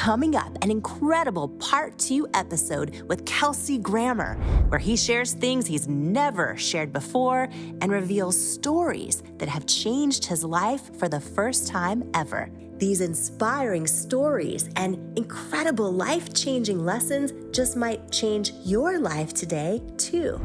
Coming up, an incredible Part 2 episode with Kelsey Grammer, where he shares things he's never shared before and reveals stories that have changed his life for the first time ever. These inspiring stories and incredible life-changing lessons just might change your life today, too.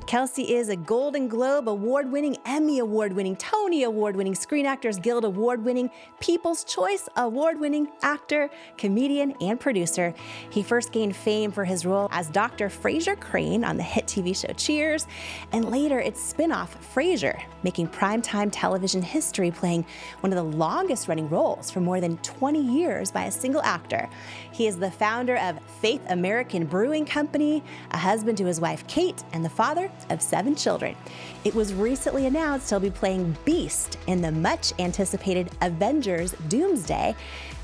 Kelsey is a Golden Globe Award-winning, Emmy Award-winning, Tony Award-winning, Screen Actors Guild Award-winning, People's Choice Award-winning actor, comedian, and producer. He first gained fame for his role as Dr. Frasier Crane on the hit TV show Cheers, and later its spin-off Frasier, making primetime television history, playing one of the longest-running roles for more than 20 years by a single actor. He is the founder of Faith American Brewing Company, a husband to his wife Kate, and the father of 7 children. It was recently announced he'll be playing Beast in the much-anticipated Avengers Doomsday,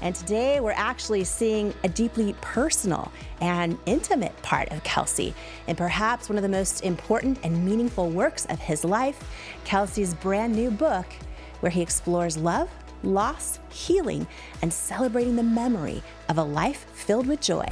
and today we're actually seeing a deeply personal and intimate part of Kelsey, and perhaps one of the most important and meaningful works of his life, Kelsey's brand new book, where he explores love, loss, healing, and celebrating the memory of a life filled with joy.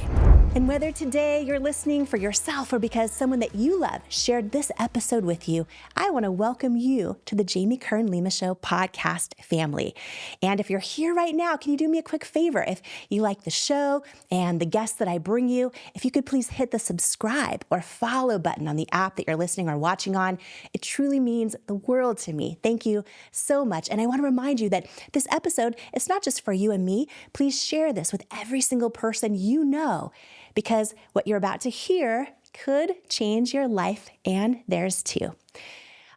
And whether today you're listening for yourself or because someone that you love shared this episode with you, I want to welcome you to the Jamie Kern Lima Show podcast family. And if you're here right now, can you do me a quick favor? If you like the show and the guests that I bring you, if you could please hit the subscribe or follow button on the app that you're listening or watching on. It truly means the world to me. Thank you so much. And I want to remind you that this episode, it's not just for you and me. Please share this with every single person you know, because what you're about to hear could change your life and theirs too.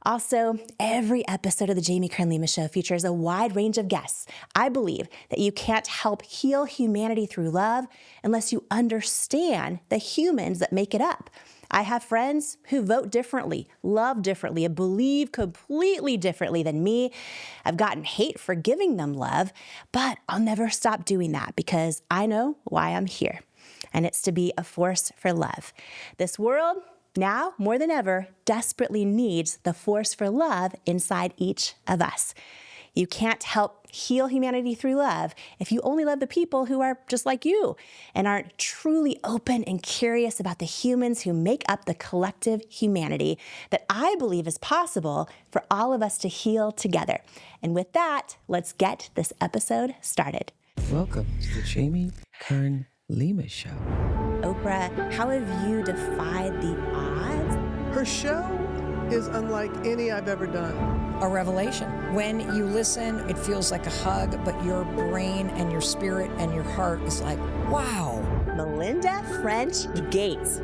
Also, every episode of the Jamie Kern Lima Show features a wide range of guests. I believe that you can't help heal humanity through love unless you understand the humans that make it up. I have friends who vote differently, love differently, and believe completely differently than me. I've gotten hate for giving them love, but I'll never stop doing that because I know why I'm here. And it's to be a force for love. This world, now more than ever, desperately needs the force for love inside each of us. You can't help heal humanity through love if you only love the people who are just like you and aren't truly open and curious about the humans who make up the collective humanity that I believe is possible for all of us to heal together. And with that, let's get this episode started. Welcome to the Jamie Kern Lima Show. Oprah, how have you defied the odds? Her show is unlike any I've ever done. A revelation. When you listen, it feels like a hug, but your brain and your spirit and your heart is like, wow. Melinda French Gates.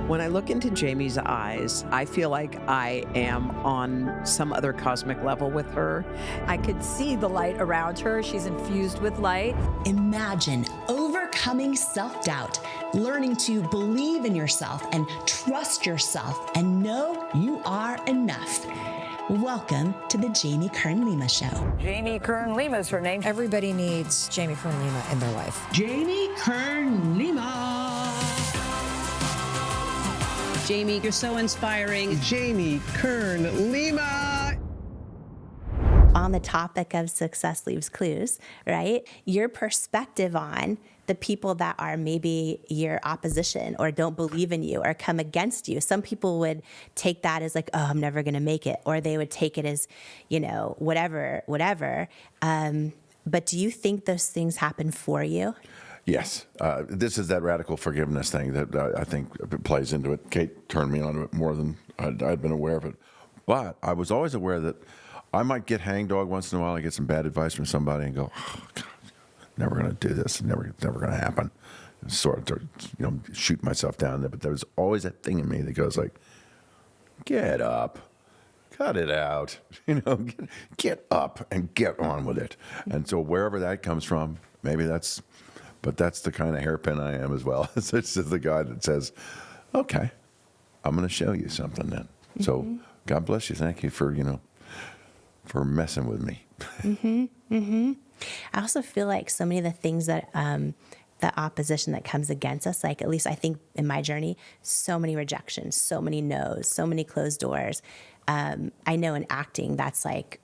When I look into Jamie's eyes, I feel like I am on some other cosmic level with her. I could see the light around her. She's infused with light. Imagine overcoming self-doubt, learning to believe in yourself and trust yourself and know you are enough. Welcome to the Jamie Kern Lima Show. Jamie Kern Lima is her name. Everybody needs Jamie Kern Lima in their life. Jamie Kern Lima. Jamie, you're so inspiring. Jamie Kern Lima. On the topic of success leaves clues, right? Your perspective on the people that are maybe your opposition or don't believe in you or come against you. Some people would take that as like, oh, I'm never going to make it. Or they would take it as, whatever. But do you think those things happen for you? Yes. This is that radical forgiveness thing that I think plays into it. Kate turned me on to it more than I'd been aware of it. But I was always aware that I might get hangdog once in a while. I get some bad advice from somebody and go, oh, God, never going to do this. Never going to happen. Sort of, shoot myself down there. But there was always that thing in me that goes like, get up. Cut it out. Get up and get on with it. And so wherever that comes from, maybe that's the kind of hairpin I am as well. It's just the guy that says, okay, I'm going to show you something then. Mm-hmm. So God bless you. Thank you for messing with me. Mm-hmm. Mm-hmm. I also feel like so many of the things that the opposition that comes against us, like at least I think in my journey, so many rejections, so many no's, so many closed doors. I know in acting that's like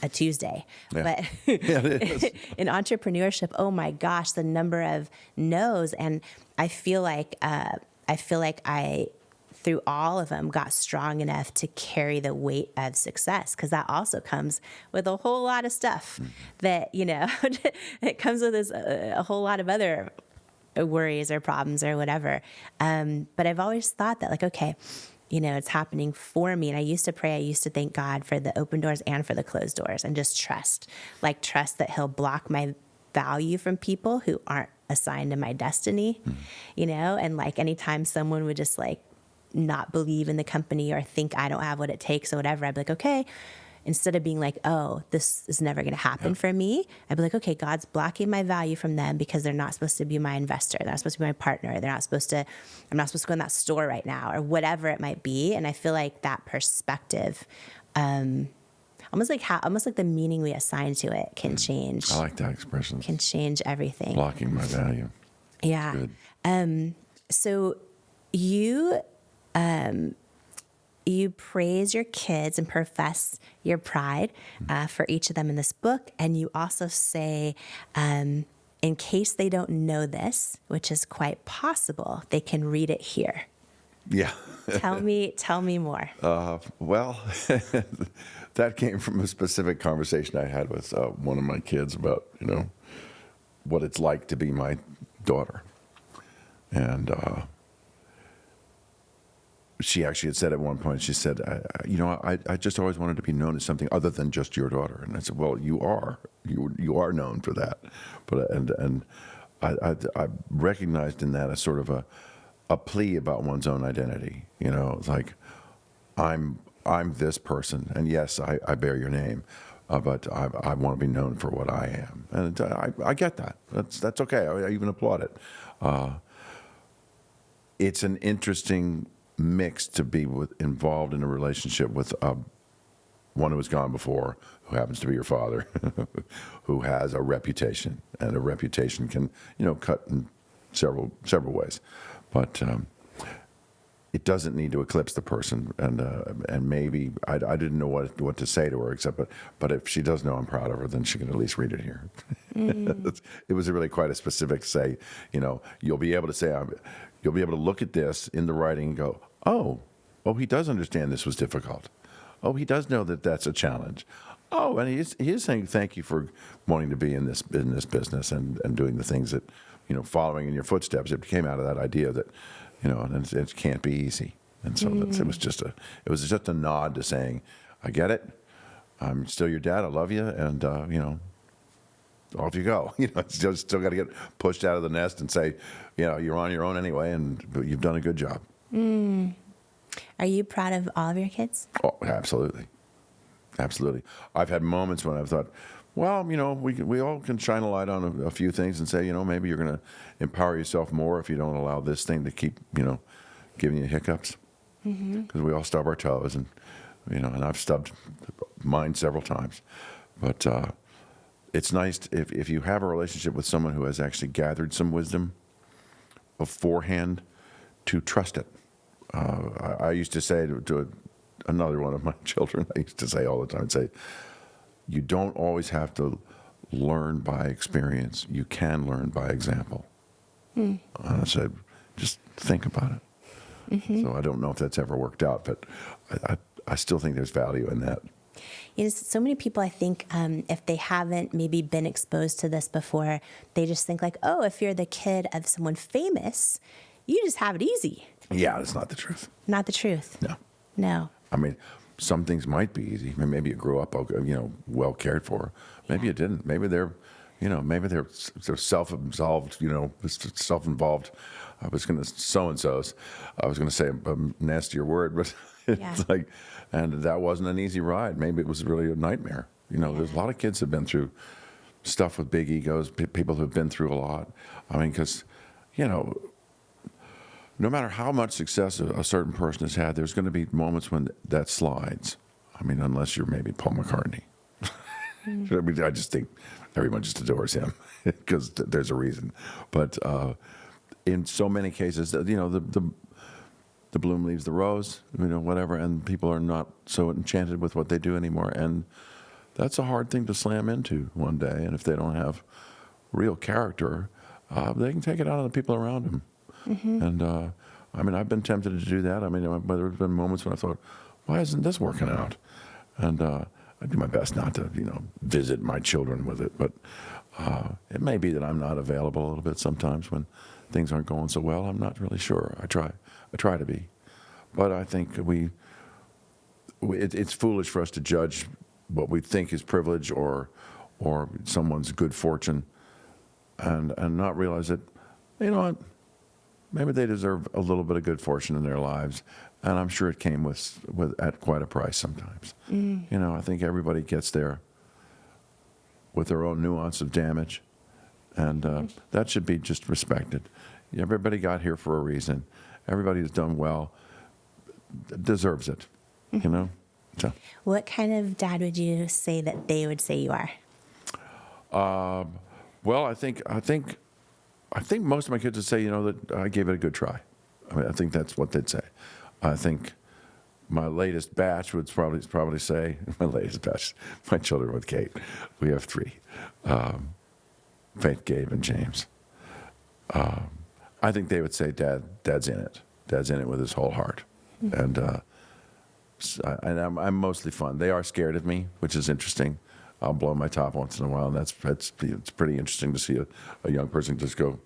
a Tuesday. Yeah. But Yeah, it is. in entrepreneurship, oh my gosh, the number of no's. And I feel like I through all of them got strong enough to carry the weight of success, because that also comes with a whole lot of stuff that, it comes with a whole lot of other worries or problems or whatever. But I've always thought that, like, okay, it's happening for me. And I used to pray, I used to thank God for the open doors and for the closed doors, and just trust that he'll block my value from people who aren't assigned to my destiny, and like anytime someone would just like not believe in the company or think I don't have what it takes or whatever, I'd be like, okay, instead of being like, oh, this is never going to happen for me, I'd be like, okay, God's blocking my value from them because they're not supposed to be my investor. They're not supposed to be my partner. I'm not supposed to go in that store right now, or whatever it might be. And I feel like that perspective, almost like the meaning we assign to it can change. I like that expression. Can change everything. Blocking my value. Yeah. Good. So you praise your kids and profess your pride for each of them in this book. And you also say, in case they don't know this, which is quite possible, they can read it here. Yeah. Tell me more. Well, that came from a specific conversation I had with one of my kids about, what it's like to be my daughter. And she actually had said at one point, she said, I just always wanted to be known as something other than just your daughter. And I said, well, you are known for that. But and I recognized in that a sort of a plea about one's own identity. It's like, I'm this person, and yes, I bear your name, but I want to be known for what I am, and I get that. That's okay. I even applaud it. It's an interesting mix to be involved in a relationship with one who has gone before, who happens to be your father, who has a reputation, and a reputation can cut in several ways, but it doesn't need to eclipse the person. And maybe I didn't know what to say to her, except but if she does know I'm proud of her, then she can at least read it here. It was really quite a specific say. You'll be able to say, you'll be able to look at this in the writing and go, oh, he does understand this was difficult. Oh, he does know that that's a challenge. Oh, and he is saying thank you for wanting to be in this business and doing the things that, following in your footsteps. It came out of that idea that, and it can't be easy. And so it was just a nod to saying, I get it. I'm still your dad. I love you. And, off you go. Still got to get pushed out of the nest and say, you're on your own anyway, but you've done a good job. Are you proud of all of your kids? Oh, absolutely. Absolutely. I've had moments when I've thought, well, we all can shine a light on a few things and say, maybe you're going to empower yourself more if you don't allow this thing to keep, giving you hiccups. Because we all stub our toes, and I've stubbed mine several times. But it's nice if you have a relationship with someone who has actually gathered some wisdom beforehand, to trust it. I used to say to another one of my children, I used to say all the time, I'd say, you don't always have to learn by experience. You can learn by example. And I said, just think about it. So I don't know if that's ever worked out, but I still think there's value in that. So many people, I think, if they haven't maybe been exposed to this before, they just think like, oh, if you're the kid of someone famous, you just have it easy. Yeah, that's not the truth. Not the truth. No. I mean, some things might be easy. I mean, maybe you grew up, well cared for. Maybe you didn't. Maybe they're self-absolved, self-involved. I was going to so-and-so's. I was going to say a nastier word, but it's like, and that wasn't an easy ride. Maybe it was really a nightmare. There's a lot of kids that have been through stuff with big egos, people who have been through a lot. I mean, because, no matter how much success a certain person has had, there's going to be moments when that slides. I mean, unless you're maybe Paul McCartney. I just think everyone just adores him because there's a reason. But in so many cases, the bloom leaves the rose, whatever, and people are not so enchanted with what they do anymore. And that's a hard thing to slam into one day. And if they don't have real character, they can take it out on the people around them. And I mean, I've been tempted to do that. I mean, there's been moments when I thought, why isn't this working out? And I do my best not to, visit my children with it. But it may be that I'm not available a little bit sometimes when things aren't going so well. I'm not really sure. I try to be. But I think it's foolish for us to judge what we think is privilege or someone's good fortune and not realize that, you know what, maybe they deserve a little bit of good fortune in their lives. And I'm sure it came with at quite a price sometimes. I think everybody gets there with their own nuance of damage. And that should be just respected. Everybody got here for a reason. Everybody who's done well deserves it, So. What kind of dad would you say that they would say you are? Well, I think most of my kids would say, that I gave it a good try. I mean, I think that's what they'd say. I think my latest batch would probably say, my children with Kate, we have 3, Faith, Gabe, and James. I think they would say, Dad's in it. Dad's in it with his whole heart. And I'm mostly fun. They are scared of me, which is interesting. I'll blow my top once in a while, and it's pretty interesting to see a young person just go.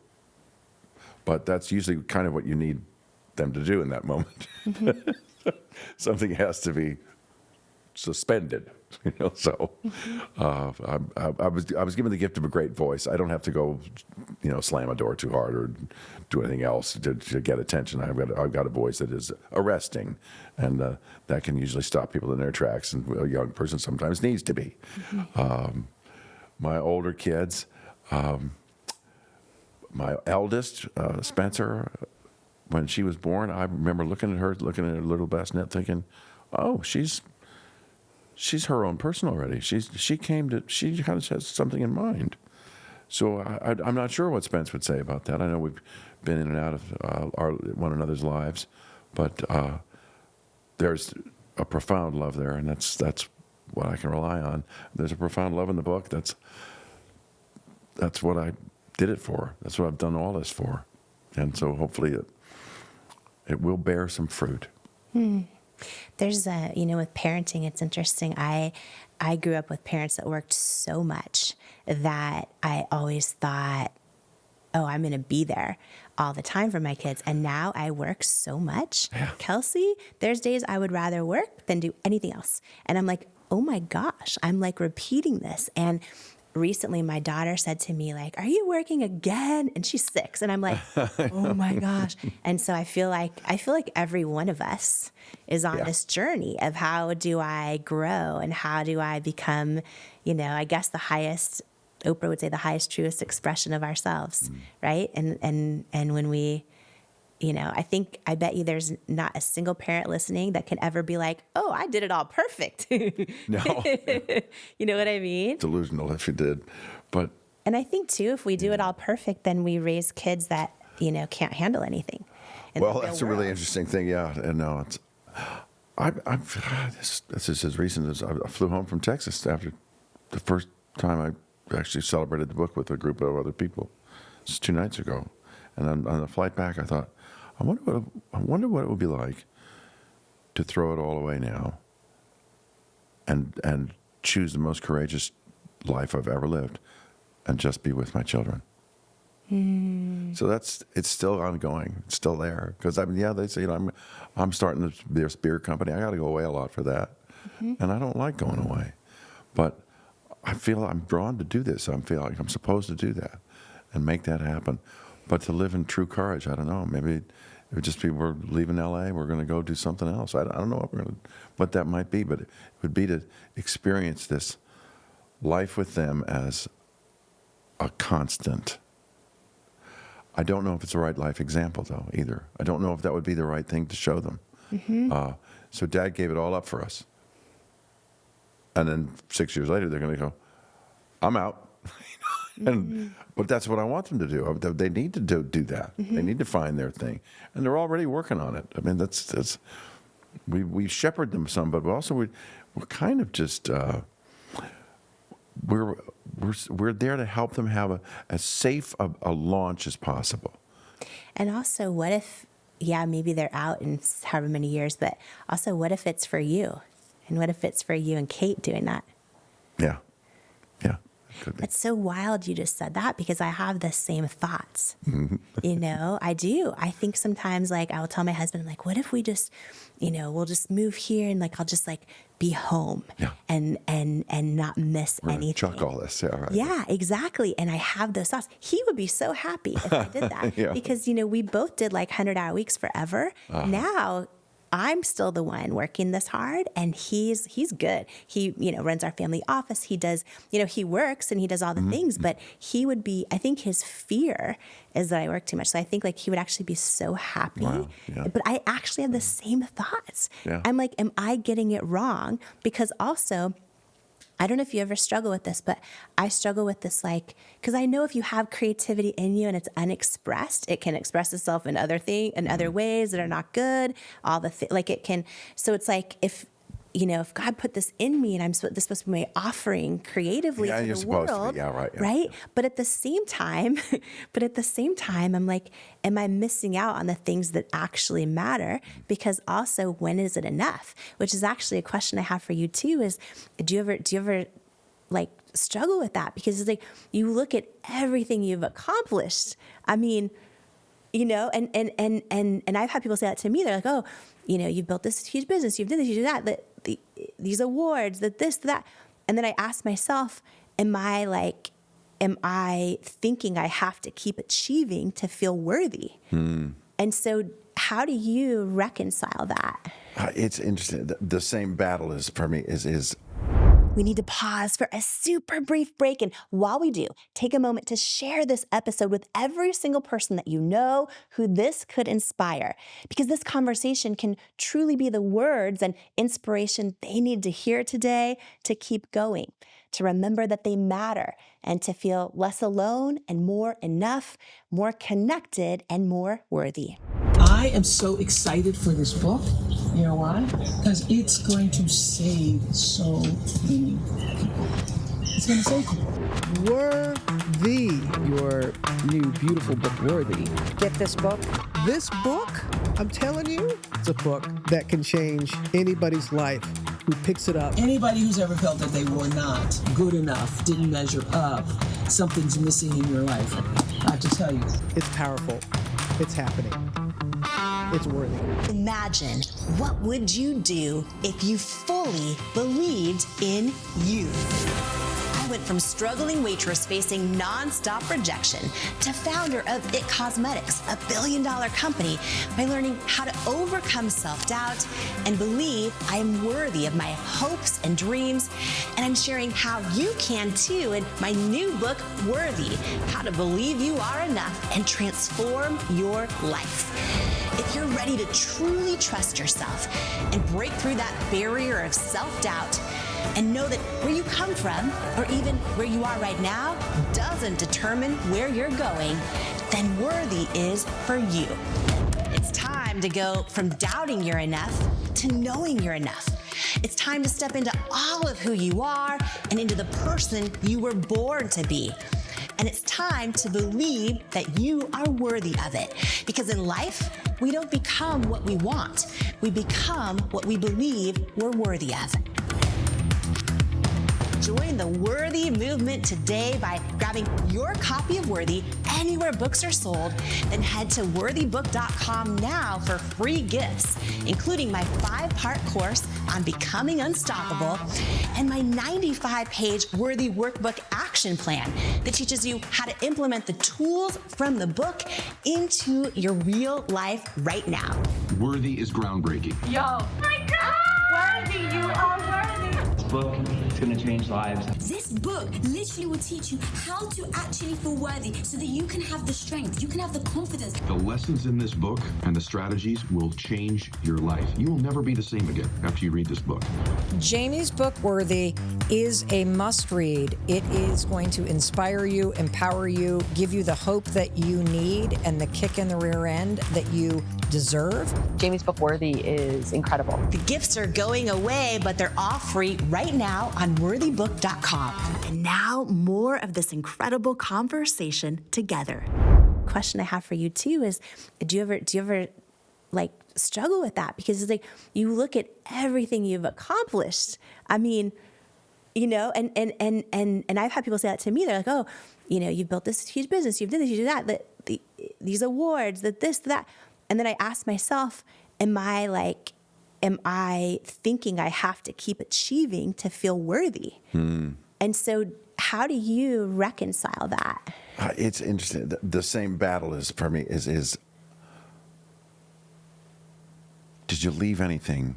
But that's usually kind of what you need them to do in that moment. Something has to be suspended, So I was given the gift of a great voice. I don't have to go, slam a door too hard or do anything else to get attention. I've got a voice that is arresting, and that can usually stop people in their tracks. And a young person sometimes needs to be. My older kids, my eldest, Spencer, when she was born, I remember looking at her little bassinet, thinking, "Oh, she's her own person already. She kind of has something in mind." So I'm not sure what Spence would say about that. I know we've been in and out of one another's lives, but there's a profound love there, and that's what I can rely on. There's a profound love in the book. That's what I did it for. That's what I've done all this for, and so hopefully it will bear some fruit. There's with parenting, it's interesting. I grew up with parents that worked so much that I always thought, oh, I'm going to be there all the time for my kids. And now I work so much. Yeah. Kelsey, there's days I would rather work than do anything else. And I'm like, oh my gosh, I'm like repeating this. And recently my daughter said to me, like, are you working again? And she's 6. And I'm like, oh my gosh. And so I feel like every one of us is on this journey of how do I grow and how do I become, I guess Oprah would say the highest, truest expression of ourselves. Right. And when we, I bet you there's not a single parent listening that can ever be like, oh, I did it all perfect. No. You know what I mean? Delusional if you did. And I think, too, if we do it all perfect, then we raise kids that, can't handle anything. Well, that's a really interesting thing, yeah. And no, this is as recent as I flew home from Texas after the first time I actually celebrated the book with a group of other people. It's 2 nights ago. And on the flight back, I thought, I wonder what it would be like to throw it all away now and choose the most courageous life I've ever lived and just be with my children. So it's still ongoing. It's still there. Because they say, I'm starting this beer company. I got to go away a lot for that. And I don't like going away. But I feel I'm drawn to do this. I feel like I'm supposed to do that and make that happen. But to live in true courage, I don't know. Maybe it would just be we're leaving L.A., we're going to go do something else. I don't know what that might be, but it would be to experience this life with them as a constant. I don't know if it's the right life example, though, either. I don't know if that would be the right thing to show them. So Dad gave it all up for us. And then 6 years later, they're going to go, I'm out. But that's what I want them to do. They need to do that. They need to find their thing, and they're already working on it. I mean, we shepherd them some, but also we're kind of just we're there to help them have as safe a launch as possible. And also, what if, maybe they're out in however many years, but also, what if it's for you? And what if it's for you and Kate doing that? Yeah. Could be. It's so wild you just said that, because I have the same thoughts. I do. I think sometimes, like, I will tell my husband, like, what if we just, we'll just move here and, like, I'll just, like, be home and not miss anything. Chuck all this. Yeah, right. Yeah, exactly. And I have those thoughts. He would be so happy if I did that because, we both did like 100-hour weeks forever. Now I'm still the one working this hard, and he's good. He, runs our family office. He does, he works and he does all the things, but he would be, I think his fear is that I work too much. So I think like he would actually be so happy. Wow. Yeah. But I actually have the same thoughts. Yeah. I'm like, am I getting it wrong? Because also, I don't know if you ever struggle with this, but I struggle with this, like, because I know if you have creativity in you and it's unexpressed, it can express itself in other ways that are not good. So it's like if God put this in me and this is supposed to be my offering creatively to the world, right? But at the same time, I'm like, am I missing out on the things that actually matter? Because also, when is it enough? Which is actually a question I have for you too. Is do you ever like struggle with that? Because it's like you look at everything you've accomplished. I mean, and I've had people say that to me. They're like, oh, you've built this huge business, you've done this, you do that, these awards, that. And then I ask myself, am I thinking I have to keep achieving to feel worthy? And so how do you reconcile that? It's interesting. The same battle is for me is We need to pause for a super brief break. And while we do, take a moment to share this episode with every single person that you know who this could inspire. Because this conversation can truly be the words and inspiration they need to hear today to keep going, to remember that they matter, and to feel less alone and more enough, more connected and more worthy. I am so excited for this book. You know why? Because it's going to save so many people. It's going to save people. Worthy. Your new beautiful book, Worthy. Get this book. This book, I'm telling you, it's a book that can change anybody's life who picks it up. Anybody who's ever felt that they were not good enough, didn't measure up, something's missing in your life, I have to tell you. It's powerful. It's happening. It's worthy. Imagine, what would you do if you fully believed in you? I went from struggling waitress facing nonstop rejection to founder of IT Cosmetics, a billion-dollar company, by learning how to overcome self-doubt and believe I am worthy of my hopes and dreams. And I'm sharing how you can too in my new book, Worthy, How to Believe You Are Enough and Transform Your Life. If you're ready to truly trust yourself and break through that barrier of self-doubt, and know that where you come from, or even where you are right now, doesn't determine where you're going, then Worthy is for you. It's time to go from doubting you're enough to knowing you're enough. It's time to step into all of who you are and into the person you were born to be. And it's time to believe that you are worthy of it. Because in life, we don't become what we want. We become what we believe we're worthy of. Join the Worthy movement today by grabbing your copy of Worthy anywhere books are sold. Then head to worthybook.com now for free gifts, including my 5-part course on becoming unstoppable and my 95-page Worthy Workbook action plan that teaches you how to implement the tools from the book into your real life right now. Worthy is groundbreaking. Yo, my God! Worthy, you are worthy. This book is going to change lives. This book literally will teach you how to actually feel worthy so that you can have the strength, you can have the confidence. The lessons in this book and the strategies will change your life. You will never be the same again after you read this book. Jamie's book, Worthy, is a must-read. It is going to inspire you, empower you, give you the hope that you need and the kick in the rear end that you deserve. Jamie's book Worthy is incredible. The gifts are going away, but they're all free right now on worthybook.com. And now, more of this incredible conversation together. Question I have for you too is, do you ever like struggle with that? Because it's like, you look at everything you've accomplished. I mean, you know, and I've had people say that to me. They're like, oh, you know, you've built this huge business, you've done this, you do that, these awards, this, that. And then I ask myself, am I thinking I have to keep achieving to feel worthy? And so how do you reconcile that? It's interesting. The same battle is for me is did you leave anything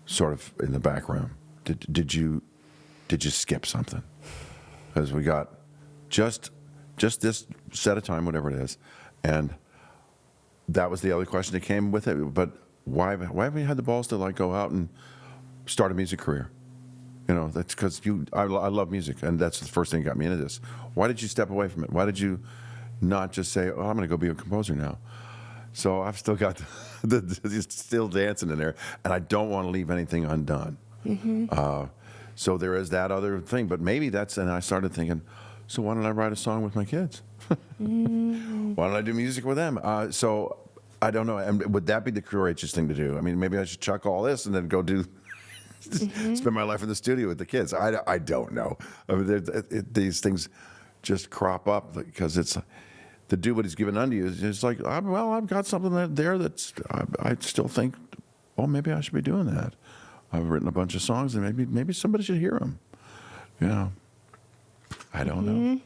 sort of in the background? Did you skip something? Because we got just this set of time, whatever it is, and that was the other question that came with it. But why haven't you had the balls to like go out and start a music career? You know, that's because I love music, and that's the first thing that got me into this. Why did you step away from it? Why did you not just say, oh, I'm going to go be a composer now? So I've still got still dancing in there, and I don't want to leave anything undone. So there is that other thing, but maybe and I started thinking, so why don't I write a song with my kids? Why don't I do music with them? So I don't know. And would that be the courageous thing to do? I mean, maybe I should chuck all this and then go do spend my life in the studio with the kids. I don't know. I mean, these things just crop up because it's to do what he's given unto you. It's like, well, I've got something there that's I still think, oh, maybe I should be doing that. I've written a bunch of songs, and maybe somebody should hear them. You know, I don't know.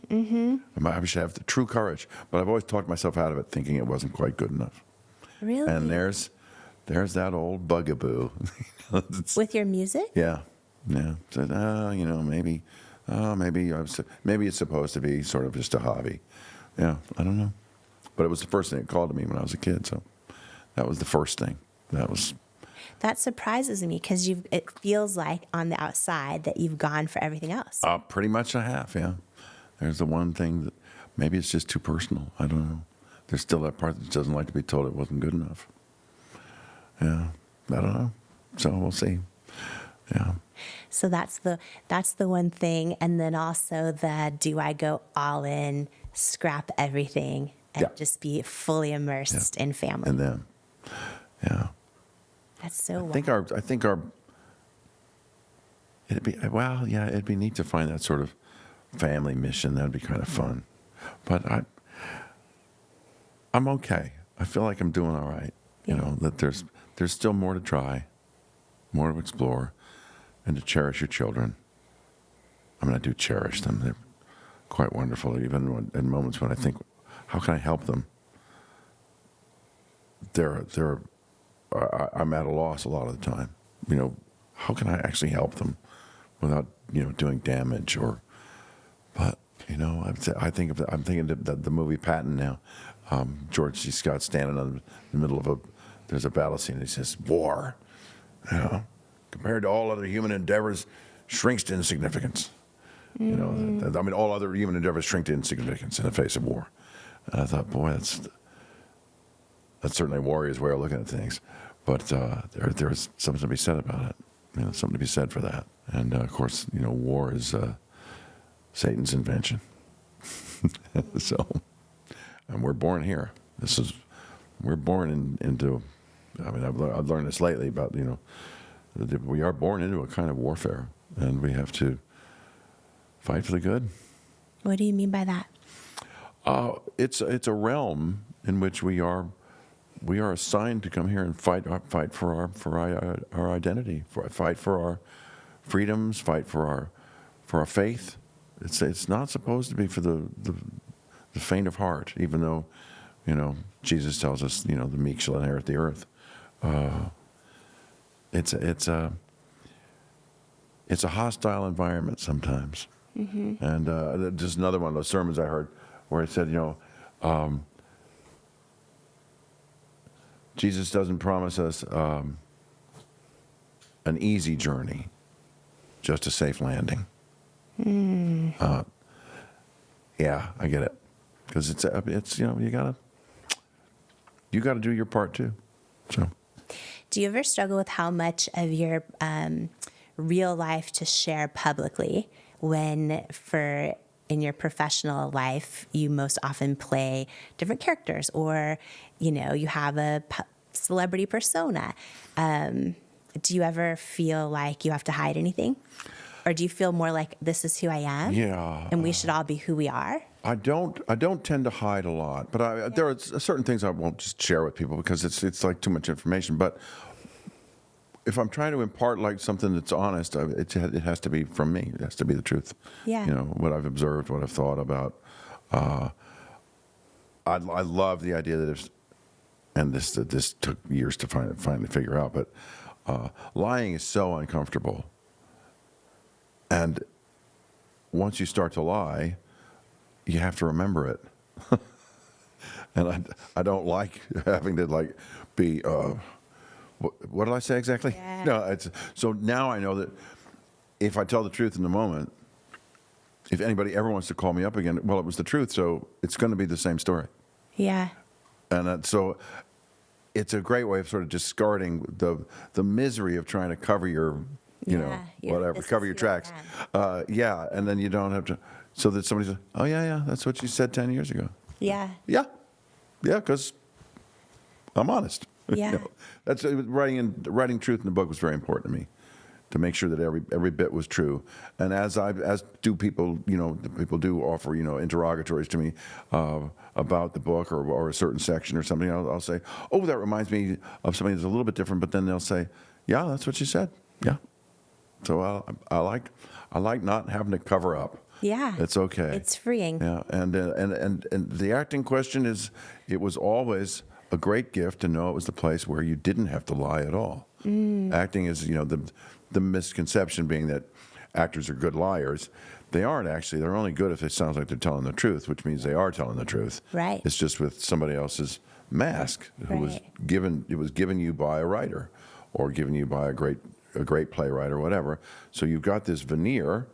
I should have the true courage, but I've always talked myself out of it, thinking it wasn't quite good enough. Really? And there's that old bugaboo. With your music? Yeah. Said, you know, maybe it's supposed to be sort of just a hobby. Yeah, I don't know. But it was the first thing that called to me when I was a kid, so that was the first thing. That surprises me because it feels like on the outside that you've gone for everything else. Pretty much I have, yeah. There's the one thing that maybe it's just too personal. I don't know. There's still that part that doesn't like to be told it wasn't good enough. Yeah, I don't know. So we'll see. Yeah. So that's the one thing, and then also do I go all in, scrap everything, and just be fully immersed in family? And then, yeah. That's so wild. I think it'd be neat to find that sort of family mission. That'd be kind of fun. But I'm okay. I feel like I'm doing all right. You know, that there's still more to try, more to explore, and to cherish your children. I mean, I do cherish them. They're quite wonderful. Even in moments when I think, how can I help them? I'm at a loss a lot of the time. You know, how can I actually help them without, you know, doing damage but, you know, I'm thinking of the movie Patton now. George C. Scott standing in the middle of there's a battle scene and he says, war, you know, compared to all other human endeavors, shrinks to insignificance. You know, I mean, all other human endeavors shrink to insignificance in the face of war. And I thought, boy, that's certainly a warrior's way of looking at things. But there's something to be said about it. You know, something to be said for that. And, of course, you know, war is Satan's invention. So, and we're born here. We're born into, I mean, I've learned this lately about, you know, that we are born into a kind of warfare, and we have to fight for the good. What do you mean by that? It's a realm in which we are assigned to come here and fight for our identity, fight for our freedoms, fight for our faith. It's not supposed to be for the faint of heart, even though, you know, Jesus tells us, you know, the meek shall inherit the earth. It's a hostile environment sometimes. And just another one of those sermons I heard where it said, you know, Jesus doesn't promise us an easy journey, just a safe landing. Yeah, I get it, because it's you know, you gotta you got to do your part too. So, Do you ever struggle with how much of your real life to share publicly when in your professional life, you most often play different characters, or, you have a celebrity persona? Do you ever feel like you have to hide anything? Or do you feel more like this is who I am? Yeah. And we should all be who we are? I don't tend to hide a lot, but there are certain things I won't just share with people because it's like too much information. But if I'm trying to impart like something that's honest, it has to be from me. It has to be the truth. Yeah. What I've observed, what I've thought about. I love the idea that this took years to finally figure out, but lying is so uncomfortable. And once you start to lie, you have to remember it. And I don't like having to be, what did I say exactly? Yeah. No, so now I know that if I tell the truth in the moment, if anybody ever wants to call me up again, well, it was the truth, so it's going to be the same story. Yeah. And so it's a great way of sort of discarding the misery of trying to cover your, cover your tracks. And then you don't have to, so that somebody says, oh, yeah, that's what you said 10 years ago. Yeah. Yeah, because I'm honest. Yeah. That's writing truth in the book was very important to me, to make sure that every bit was true. And as do people, people do offer, interrogatories to me about the book or a certain section or something. I'll say, oh, that reminds me of something that's a little bit different. But then they'll say, yeah, that's what you said. Yeah. So I like not having to cover up. Yeah. It's okay. It's freeing. Yeah. And the acting question it was always a great gift to know it was the place where you didn't have to lie at all. Acting is, the misconception being that actors are good liars. They aren't actually. They're only good if it sounds like they're telling the truth, which means they are telling the truth. Right. It's just with somebody else's mask who was given you by a writer or given you by a great playwright or whatever. So you've got this veneer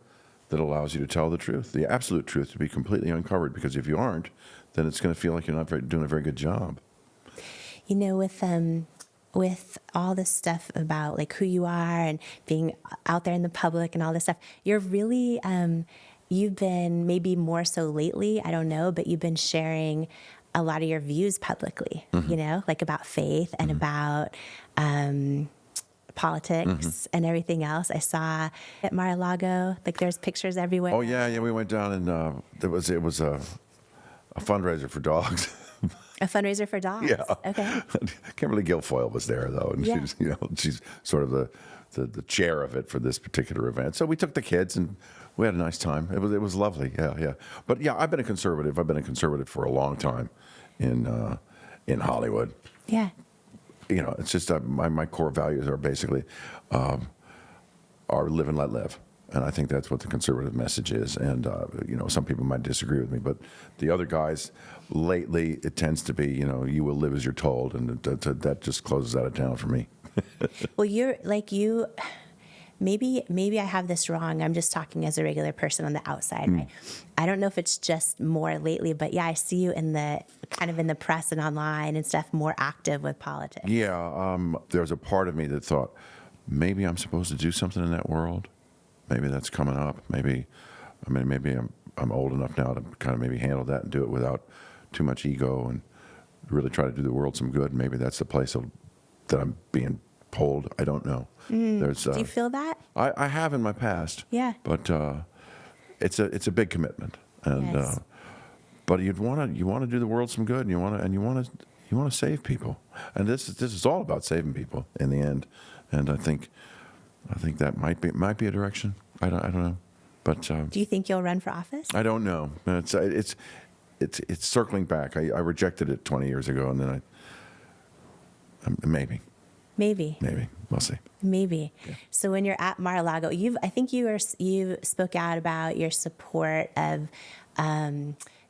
that allows you to tell the truth, the absolute truth, to be completely uncovered, because if you aren't, then it's going to feel like you're not doing a very good job. With all this stuff about like who you are and being out there in the public and all this stuff, you're really, you've been, maybe more so lately, I don't know, but you've been sharing a lot of your views publicly, like about faith and about politics and everything else. I saw at Mar-a-Lago, like there's pictures everywhere. Oh yeah, we went down and it was a fundraiser for dogs. A fundraiser for dogs. Yeah. Okay. Kimberly Guilfoyle was there though, and she's sort of the chair of it for this particular event. So we took the kids and we had a nice time. It was lovely. Yeah. But yeah, I've been a conservative. I've been a conservative for a long time in Hollywood. Yeah. It's just my core values are basically are live and let live. And I think that's what the conservative message is. And, some people might disagree with me, but the other guys, lately, it tends to be, you will live as you're told. And that just closes that down for me. Well, maybe I have this wrong. I'm just talking as a regular person on the outside. Right? I don't know if it's just more lately, but yeah, I see you in the press and online and stuff, more active with politics. Yeah. There's a part of me that thought, maybe I'm supposed to do something in that world. Maybe that's coming up. Maybe I'm old enough now to kind of maybe handle that and do it without too much ego and really try to do the world some good. Maybe that's the place that I'm being pulled. I don't know. Do you feel that? I have in my past. Yeah. But it's a big commitment, and yes. But you want to do the world some good, and you want to save people, and this is all about saving people in the end, and I think that might be a direction. I don't know, but do you think you'll run for office? I don't know. It's circling back. I rejected it 20 years ago, and then maybe. We'll see. Maybe. Yeah. So when you're at Mar-a-Lago, I think you spoke out about your support of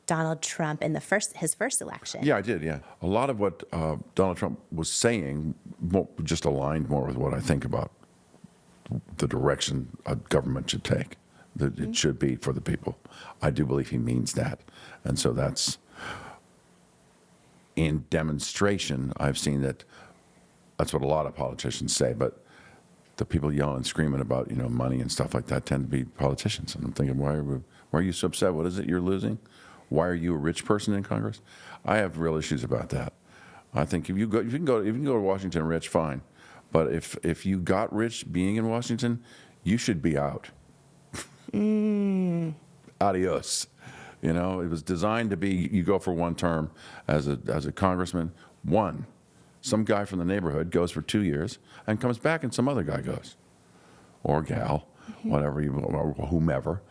Donald Trump in his first election. Yeah, I did. Yeah, a lot of what Donald Trump was saying just aligned more with what I think about the direction a government should take. That it should be for the people. I do believe he means that, and so that's in demonstration, I've seen that that's what a lot of politicians say, but the people yelling and screaming about, money and stuff like that tend to be politicians. And I'm thinking, why are you so upset? What is it you're losing? Why are you a rich person in Congress? I have real issues about that. I think if you can go to Washington rich, fine. But if you got rich being in Washington, you should be out. Adios. It was designed to be, you go for one term as a congressman, one. Some guy from the neighborhood goes for 2 years and comes back, and some other guy goes, or gal, whatever, or whomever,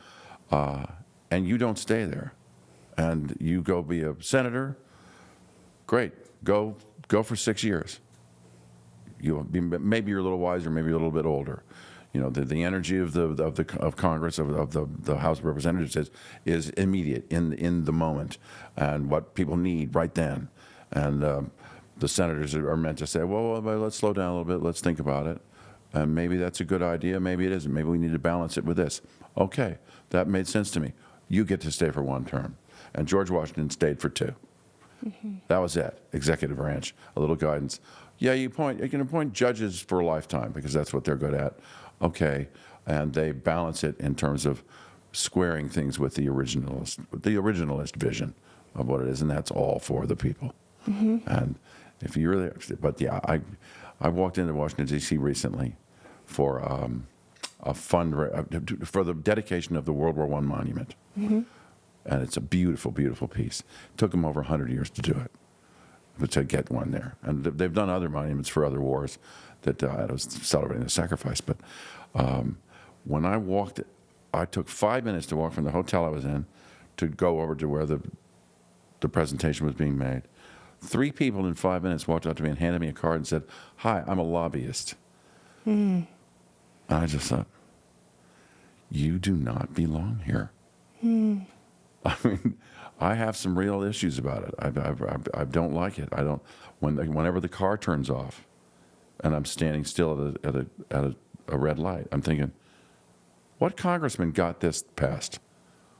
and you don't stay there, and you go be a senator. Great, go for 6 years. Maybe you're a little wiser, maybe you're a little bit older. The energy of Congress, of the House of Representatives is immediate in the moment, and what people need right then, and. The senators are meant to say, well, let's slow down a little bit, let's think about it. And maybe that's a good idea, maybe it isn't. Maybe we need to balance it with this. Okay, that made sense to me. You get to stay for one term. And George Washington stayed for 2. That was it, executive branch, a little guidance. Yeah, you can appoint judges for a lifetime because that's what they're good at. Okay, and they balance it in terms of squaring things with the originalist vision of what it is, and that's all for the people. And if you really, but yeah, I walked into Washington D.C. recently for a for the dedication of the World War I monument, and it's a beautiful, beautiful piece. It took them over 100 years to do it, but to get one there, and they've done other monuments for other wars that was celebrating the sacrifice. But when I walked, I took 5 minutes to walk from the hotel I was in to go over to where the presentation was being made. 3 people in 5 minutes walked up to me and handed me a card and said, "Hi, I'm a lobbyist." And I just thought, you do not belong here. I mean, I have some real issues about it. I don't like it. Whenever the car turns off and I'm standing still at a red light, I'm thinking, what congressman got this passed?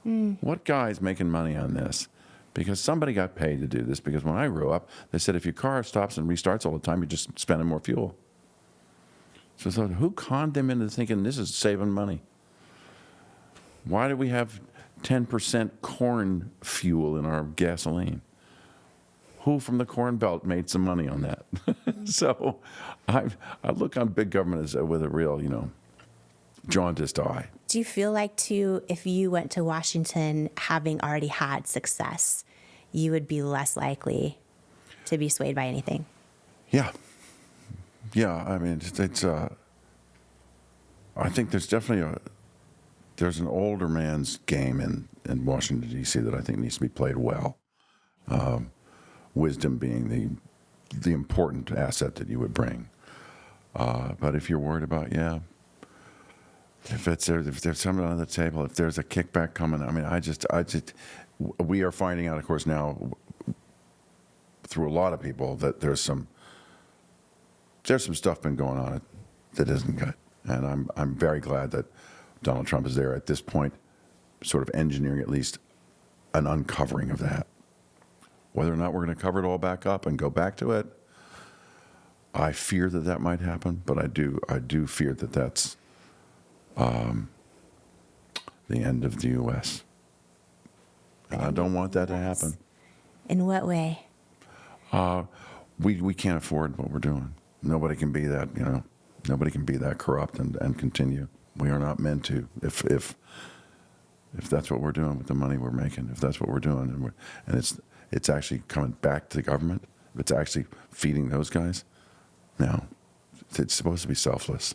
What guy's making money on this? Because somebody got paid to do this. Because when I grew up, they said if your car stops and restarts all the time, you're just spending more fuel. So I thought, who conned them into thinking this is saving money? Why do we have 10% corn fuel in our gasoline? Who from the Corn Belt made some money on that? So I look on big government with a real, jaundiced eye. Do you feel like, too, if you went to Washington having already had success, you would be less likely to be swayed by anything? Yeah. I mean, it's I think there's definitely there's an older man's game in Washington, D.C. that I think needs to be played well. Wisdom being the important asset that you would bring. But if you're worried about, if there's something on the table, if there's a kickback coming, I mean, we are finding out, of course, now through a lot of people that there's some stuff been going on that isn't good, and I'm very glad that Donald Trump is there at this point, sort of engineering at least an uncovering of that. Whether or not we're going to cover it all back up and go back to it, I fear that might happen, but I do fear that that's the end of the U.S. And I don't want that to happen. In what way? We can't afford what we're doing. Nobody can be that, nobody can be that corrupt and continue. We are not meant to. If that's what we're doing with the money we're making, if that's what we're doing, and it's actually coming back to the government, if it's actually feeding those guys, no. It's supposed to be selfless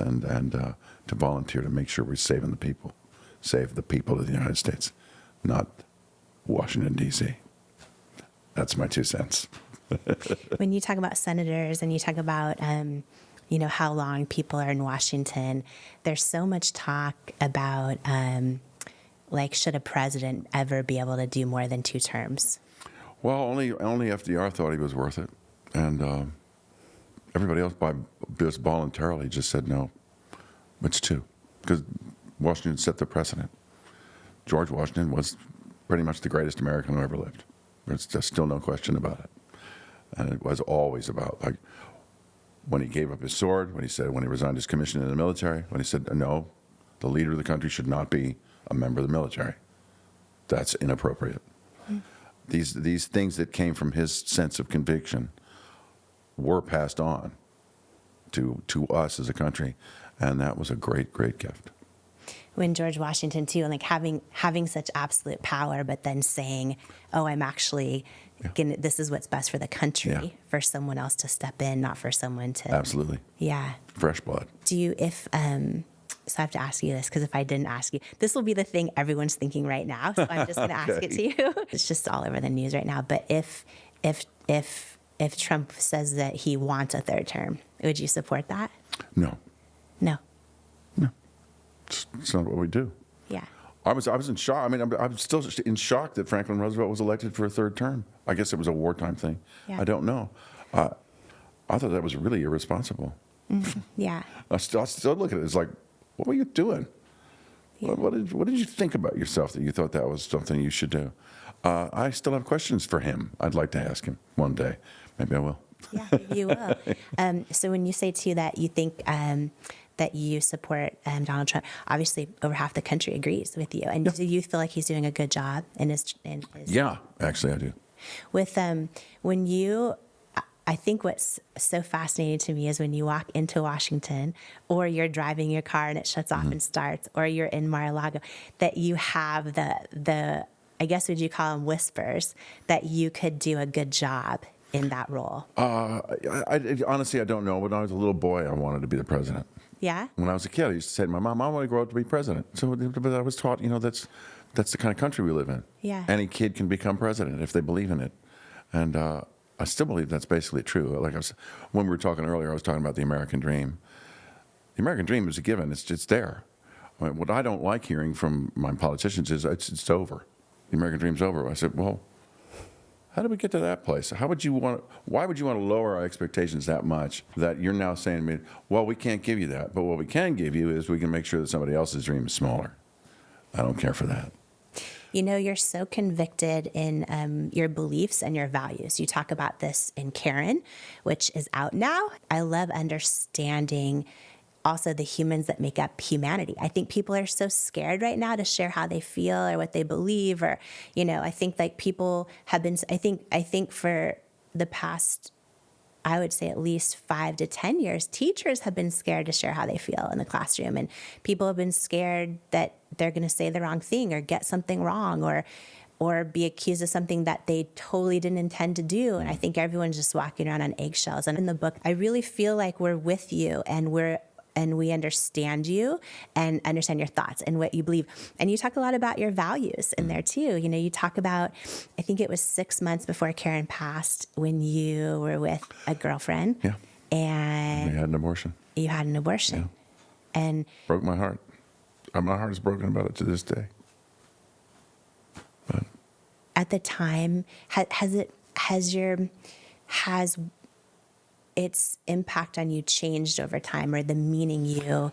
and to volunteer to make sure we're saving the people. Save the people of the United States, not Washington, D.C. That's my 2 cents. When you talk about senators and you talk about, how long people are in Washington, there's so much talk about, should a president ever be able to do more than 2 terms? Well, only FDR thought he was worth it. And everybody else just voluntarily just said, no, it's 2. Because Washington set the precedent. George Washington was pretty much the greatest American who ever lived. There's just still no question about it. And it was always about, like, when he gave up his sword, when he resigned his commission in the military, when he said, no, the leader of the country should not be a member of the military. That's inappropriate. These things that came from his sense of conviction were passed on to us as a country, and that was a great, great gift. When George Washington too, and like having such absolute power, but then saying, "Oh, I'm actually this is what's best for the country," for someone else to step in, not for someone to absolutely, fresh blood. Do you so I have to ask you this, because if I didn't ask you, this will be the thing everyone's thinking right now. So I'm just going to ask it to you. It's just all over the news right now. But if Trump says that he wants a third term, would you support that? No. No. No. It's not what we do. Yeah. I was in shock. I mean, I'm still in shock that Franklin Roosevelt was elected for a third term. I guess it was a wartime thing. Yeah. I don't know. I thought that was really irresponsible. Mm-hmm. Yeah. I still look at it as like, what were you doing? Yeah. What did you think about yourself that you thought that was something you should do? I still have questions for him. I'd like to ask him one day. Maybe I will. Yeah, maybe you will. So when you say, too, that you think that you support Donald Trump, obviously over half the country agrees with you. And do you feel like he's doing a good job in his Yeah, actually I do. With when you... I think what's so fascinating to me is when you walk into Washington, or you're driving your car and it shuts off and starts, or you're in Mar-a-Lago, that you have the I guess, would you call them whispers, that you could do a good job in that role? Honestly, I don't know. When I was a little boy, I wanted to be the president. Yeah? When I was a kid, I used to say to my mom, I want to grow up to be president. So, but I was taught, that's the kind of country we live in. Yeah. Any kid can become president if they believe in it. And I still believe that's basically true. Like when we were talking earlier, I was talking about the American dream. The American dream is a given. It's there. I mean, what I don't like hearing from my politicians is it's over. The American dream's over. I said, well, how did we get to that place? Why would you want to lower our expectations that much that you're now saying to me, well, we can't give you that, but what we can give you is we can make sure that somebody else's dream is smaller. I don't care for that. You're so convicted in your beliefs and your values. You talk about this in Kern, which is out now. I love understanding also the humans that make up humanity. I think people are so scared right now to share how they feel or what they believe, or, I think like people have been, I think for the past, I would say at least 5 to 10 years, teachers have been scared to share how they feel in the classroom. And people have been scared that they're going to say the wrong thing or get something wrong or be accused of something that they totally didn't intend to do. And I think everyone's just walking around on eggshells. And in the book, I really feel like we're with you and we understand you and understand your thoughts and what you believe. And you talk a lot about your values in there too. You talk about, I think it was 6 months before Karen passed when you were with a girlfriend. Yeah. And you had an abortion. You had an abortion. Yeah. And broke my heart. My heart is broken about it to this day. But at the time, has its impact on you changed over time, or the meaning you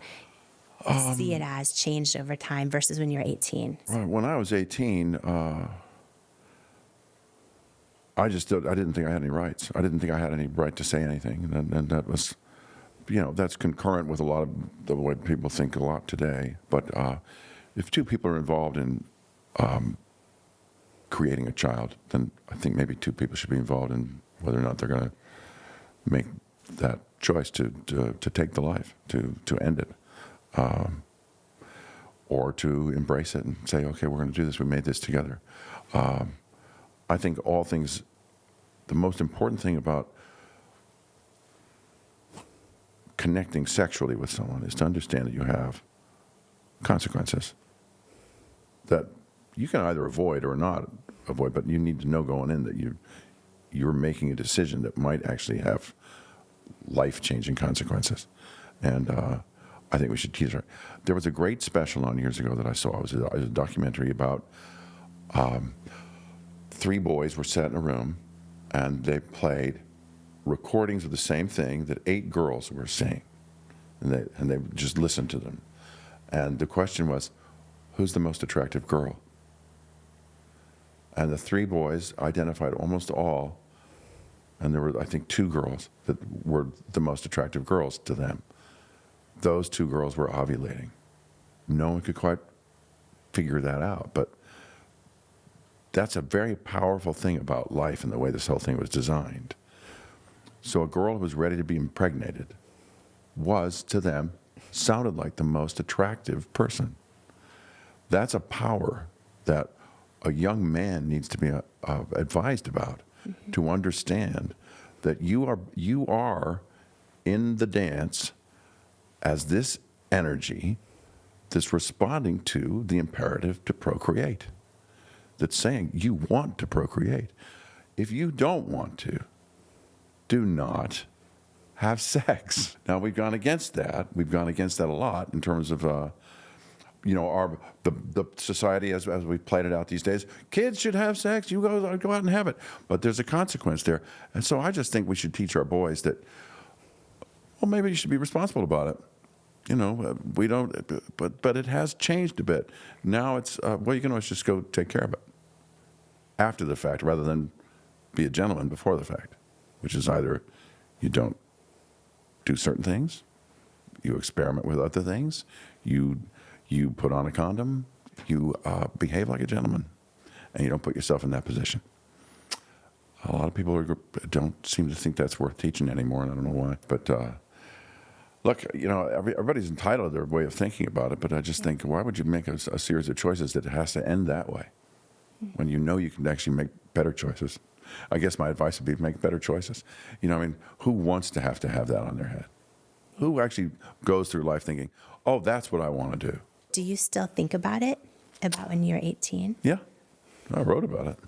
see it as changed over time versus when you were 18? Right. When I was 18, I didn't think I had any rights. I didn't think I had any right to say anything. And that was, that's concurrent with a lot of the way people think a lot today. But if two people are involved in creating a child, then I think maybe two people should be involved in whether or not they're going to make that choice to take the life, to end it, or to embrace it and say, okay, we're going to do this. We made this together. I think all things, the most important thing about connecting sexually with someone is to understand that you have consequences that you can either avoid or not avoid, but you need to know going in that you're making a decision that might actually have life-changing consequences. And I think we should tease her. There was a great special on years ago that I saw. It was a documentary about 3 boys were sat in a room, and they played recordings of the same thing that 8 girls were saying, and they just listened to them. And the question was, who's the most attractive girl? And the 3 boys identified almost all, and there were, I think, 2 girls that were the most attractive girls to them. Those 2 girls were ovulating. No one could quite figure that out, but that's a very powerful thing about life and the way this whole thing was designed. So a girl who was ready to be impregnated was, to them, sounded like the most attractive person. That's a power that a young man needs to be advised about, to understand that you are in the dance as this energy that's responding to the imperative to procreate, that's saying you want to procreate. If you don't want to, do not have sex. Now, we've gone against that. We've gone against that a lot in terms of the society as we've played it out these days. Kids should have sex. You go out and have it. But there's a consequence there. And so I just think we should teach our boys that, well, maybe you should be responsible about it. We don't, but it has changed a bit. Now it's, well, you can always just go take care of it after the fact rather than be a gentleman before the fact, which is either you don't do certain things, you experiment with other things, you put on a condom, you behave like a gentleman, and you don't put yourself in that position. A lot of people don't seem to think that's worth teaching anymore, and I don't know why. But look, everybody's entitled to their way of thinking about it, but I just think, why would you make a series of choices that has to end that way when you know you can actually make better choices? I guess my advice would be make better choices. Who wants to have that on their head? Who actually goes through life thinking, oh, that's what I want to do? Do you still think about it, about when you were 18? Yeah, I wrote about it.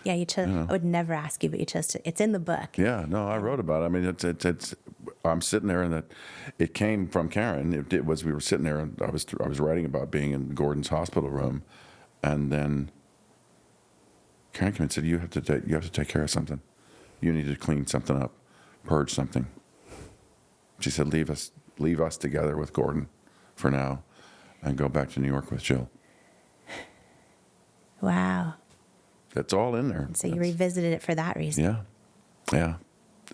Yeah, you chose. I would never ask you, but you chose to. It's in the book. Yeah, no, I wrote about it. It's I'm sitting there, and it came from Karen. It was, we were sitting there, and I was writing about being in Gordon's hospital room, and then Karen came and said, you have to take care of something. You need to clean something up, purge something. She said, leave us together with Gordon for now, and go back to New York with Jill. Wow. That's all in there. So you revisited it for that reason. Yeah.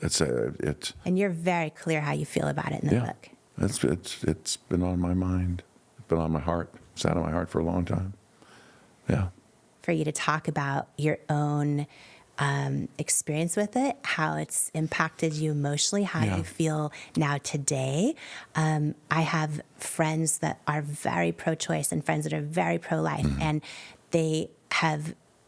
It's. And you're very clear how you feel about it in the book. It's been on my mind. It's been on my heart. Sat on my heart for a long time. Yeah. For you to talk about your own experience with it, how it's impacted you emotionally, how you feel now today. I have friends that are very pro-choice and friends that are very pro-life, and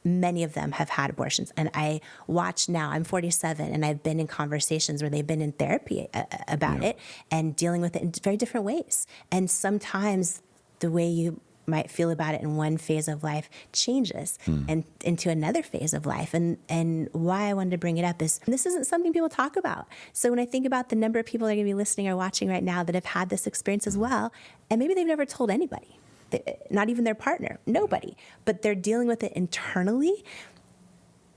many of them have had abortions. And I watch now, I'm 47, and I've been in conversations where they've been in therapy about it and dealing with it in very different ways. And sometimes the way you might feel about it in one phase of life changes and into another phase of life. And why I wanted to bring it up is this isn't something people talk about. So when I think about the number of people that are going to be listening or watching right now that have had this experience as well, and maybe they've never told anybody, not even their partner, nobody, but they're dealing with it internally.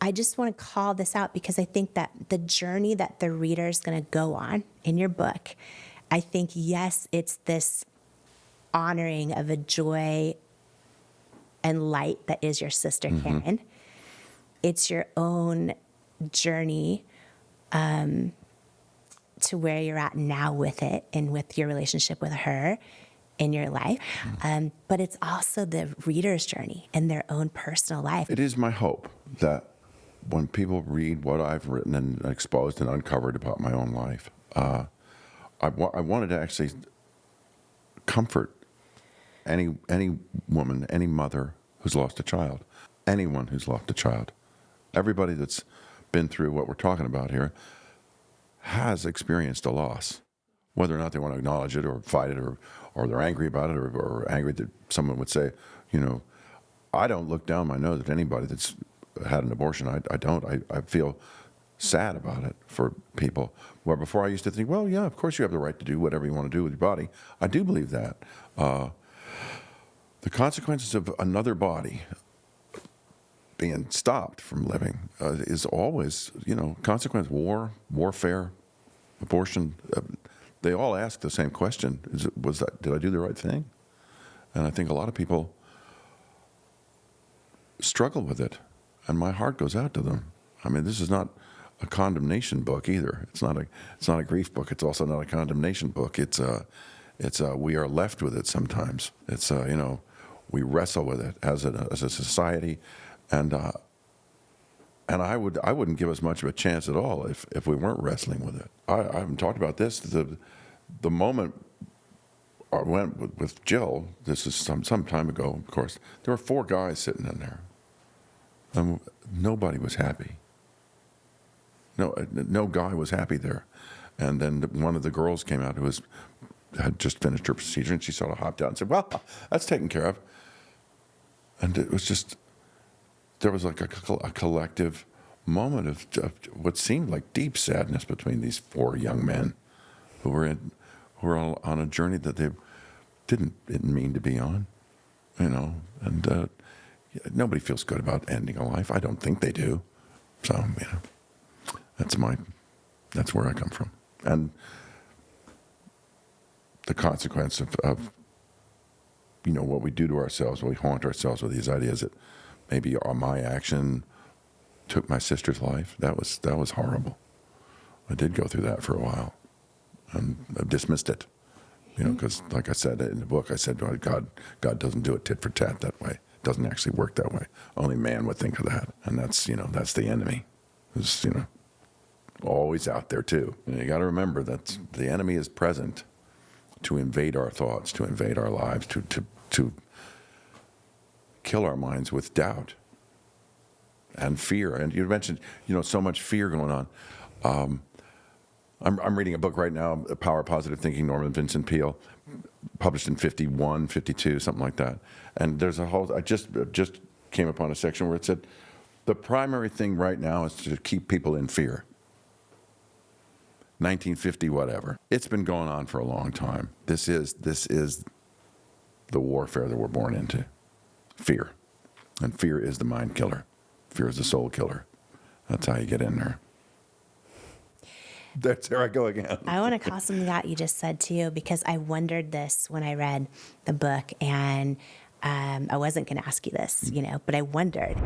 I just want to call this out because I think that the journey that the reader is going to go on in your book, I think, yes, it's this honoring of a joy and light that is your sister Karen. It's your own journey to where you're at now with it and with your relationship with her in your life. But it's also the reader's journey in their own personal life. It is my hope that when people read what I've written and exposed and uncovered about my own life, I wanted to actually comfort any woman, any mother who's lost a child, anyone who's lost a child. Everybody that's been through what we're talking about here has experienced a loss. Whether or not they want to acknowledge it or fight it or they're angry about it or angry that someone would say, I don't look down my nose at anybody that's had an abortion. I don't. I feel sad about it for people. Where before I used to think, well, yeah, of course you have the right to do whatever you want to do with your body. I do believe that. The consequences of another body being stopped from living is always, consequence, warfare, abortion. They all ask the same question: did I do the right thing? And I think a lot of people struggle with it, and my heart goes out to them. I mean, this is not a condemnation book either. It's not a grief book. It's also not a condemnation book. It's we are left with it sometimes. It's we wrestle with it as a society, and I wouldn't give us much of a chance at all if we weren't wrestling with it. I haven't talked about this. The moment I went with Jill, this is some time ago, of course, there were 4 guys sitting in there. And nobody was happy. No guy was happy there. And then one of the girls came out who had just finished her procedure, and she sort of hopped out and said, well, that's taken care of. And it was just, there was like a collective moment of what seemed like deep sadness between these 4 young men who were on a journey that they didn't mean to be on, and nobody feels good about ending a life. I don't think they do. So, that's where I come from. And the consequence of what we do to ourselves, we haunt ourselves with these ideas that maybe my action took my sister's life. That was horrible. I did go through that for a while, and I dismissed it, because like I said in the book, I said, well, God doesn't do it tit for tat that way. It doesn't actually work that way. Only man would think of that, and that's the enemy. It's always out there too. You got to remember that the enemy is present to invade our thoughts, to invade our lives, to kill our minds with doubt and fear. And you mentioned, so much fear going on. I'm reading a book right now, Power of Positive Thinking, Norman Vincent Peale, published in 51, 52, something like that. And there's I just came upon a section where it said, the primary thing right now is to keep people in fear. 1950, whatever. It's been going on for a long time. This is the warfare that we're born into. Fear. And fear is the mind killer. Fear is the soul killer. That's how you get in there. There I go again. I want to call something out you just said too, because I wondered this when I read the book, and I wasn't going to ask you this, but I wondered.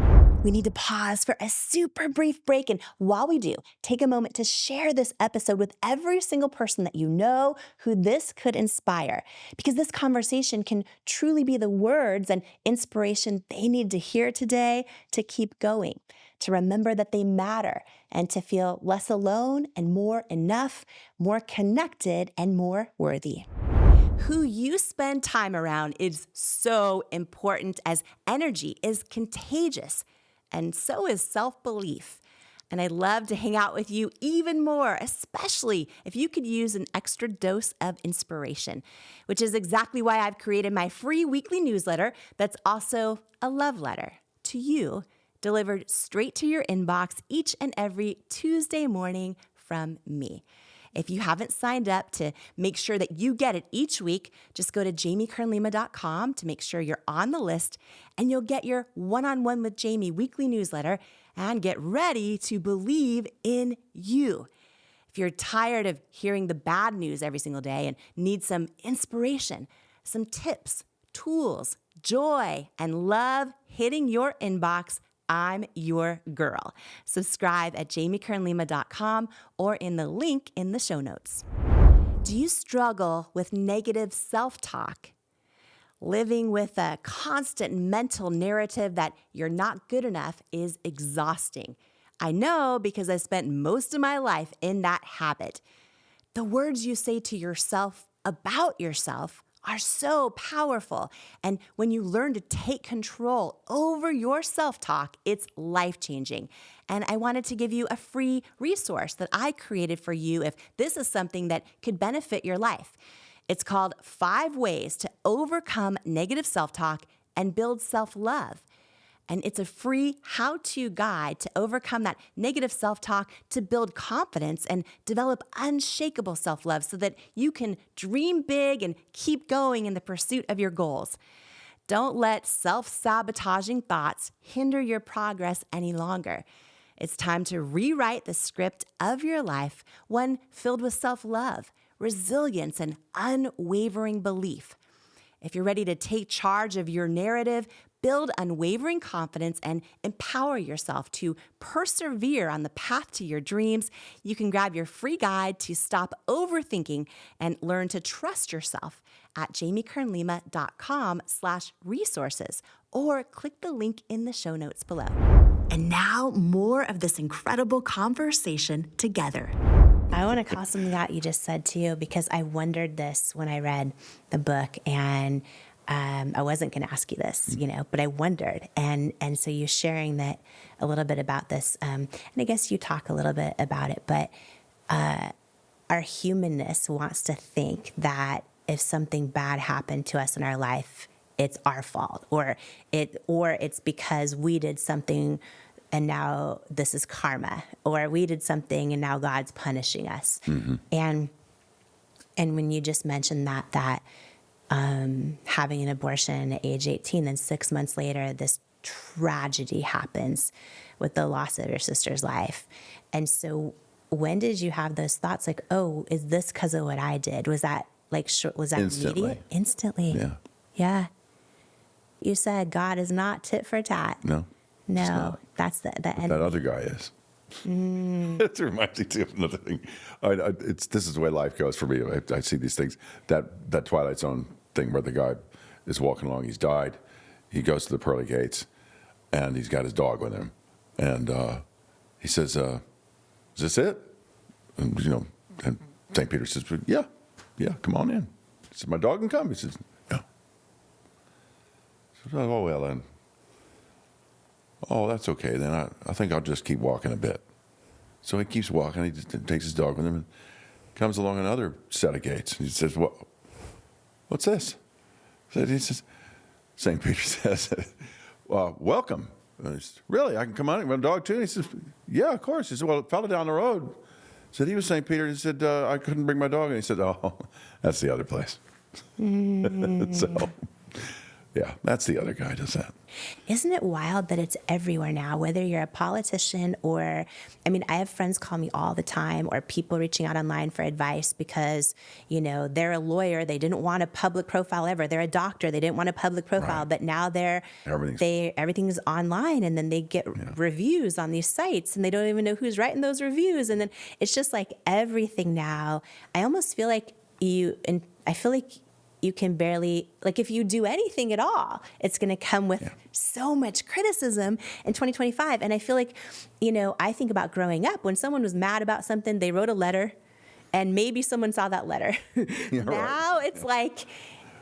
We need to pause for a super brief break. And while we do, take a moment to share this episode with every single person that you know who this could inspire, because this conversation can truly be the words and inspiration they need to hear today to keep going, to remember that they matter, and to feel less alone and more enough, more connected and more worthy. Who you spend time around is so important, as energy is contagious, and so is self-belief. And I'd love to hang out with you even more, especially if you could use an extra dose of inspiration, which is exactly why I've created my free weekly newsletter that's also a love letter to you, delivered straight to your inbox each and every Tuesday morning from me. If you haven't signed up to make sure that you get it each week, just go to jamiekernlima.com to make sure you're on the list, and you'll get your One-on-One with Jamie weekly newsletter and get ready to believe in you. If you're tired of hearing the bad news every single day and need some inspiration, some tips, tools, joy, and love hitting your inbox, I'm your girl. Subscribe at jamiekernlima.com or in the link in the show notes. Do you struggle with negative self-talk? Living with a constant mental narrative that you're not good enough is exhausting. I know, because I spent most of my life in that habit. The words you say to yourself about yourself are so powerful. And when you learn to take control over your self-talk, it's life-changing. And I wanted to give you a free resource that I created for you if this is something that could benefit your life. It's called 5 Ways to Overcome Negative Self-Talk and Build Self-Love. And it's a free how-to guide to overcome that negative self-talk, to build confidence and develop unshakable self-love so that you can dream big and keep going in the pursuit of your goals. Don't let self-sabotaging thoughts hinder your progress any longer. It's time to rewrite the script of your life, one filled with self-love, resilience, and unwavering belief. If you're ready to take charge of your narrative, Build unwavering confidence and empower yourself to persevere on the path to your dreams. You can grab your free guide to stop overthinking and learn to trust yourself at jamiekernlima.com/resources or click the link in the show notes below. And now more of this incredible conversation together. I want to call something out you just said too, because I wondered this when I read the book, and I wasn't going to ask you this, but I wondered. And so you're sharing that a little bit about this. And I guess you talk a little bit about it, but our humanness wants to think that if something bad happened to us in our life, it's our fault, or it's because we did something and now this is karma, or we did something and now God's punishing us. Mm-hmm. And when you just mentioned that having an abortion at age 18, then 6 months later, this tragedy happens with the loss of your sister's life. And so when did you have those thoughts like, oh, is this because of what I did? Was that Instantly. immediate? Instantly. Yeah. Yeah. You said God is not tit for tat. No. That's the end. That other guy is. It reminds me too of another thing. This is the way life goes for me. I see these things. That Twilight Zone thing where the guy is walking along, he's died. He goes to the pearly gates, and he's got his dog with him. And he says, is this it? And, and St. Peter says, yeah, come on in. He says, my dog can come. He says, yeah. He says, oh, well, then. Oh, that's okay. Then I think I'll just keep walking a bit. So he keeps walking. He just takes his dog with him and comes along another set of gates. He says, what's this? He says, St. Peter says, welcome. And he says, really? I can come on? My dog too? And he says, yeah, of course. He said, well, it fell down the road. He said, he was St. Peter. He said, I couldn't bring my dog. And he said, oh, that's the other place. So, yeah, that's the other guy does that. Isn't it wild that it's everywhere now, whether you're a politician or, I have friends call me all the time, or people reaching out online for advice because, they're a lawyer. They didn't want a public profile ever. They're a doctor. They didn't want a public profile, right. But now everything's online, and then they get reviews on these sites, and they don't even know who's writing those reviews. And then it's just like everything now. I almost feel like you can barely, if you do anything at all, it's going to come with so much criticism in 2025. And I feel like, I think about growing up, when someone was mad about something, they wrote a letter, and maybe someone saw that letter. Now it's like,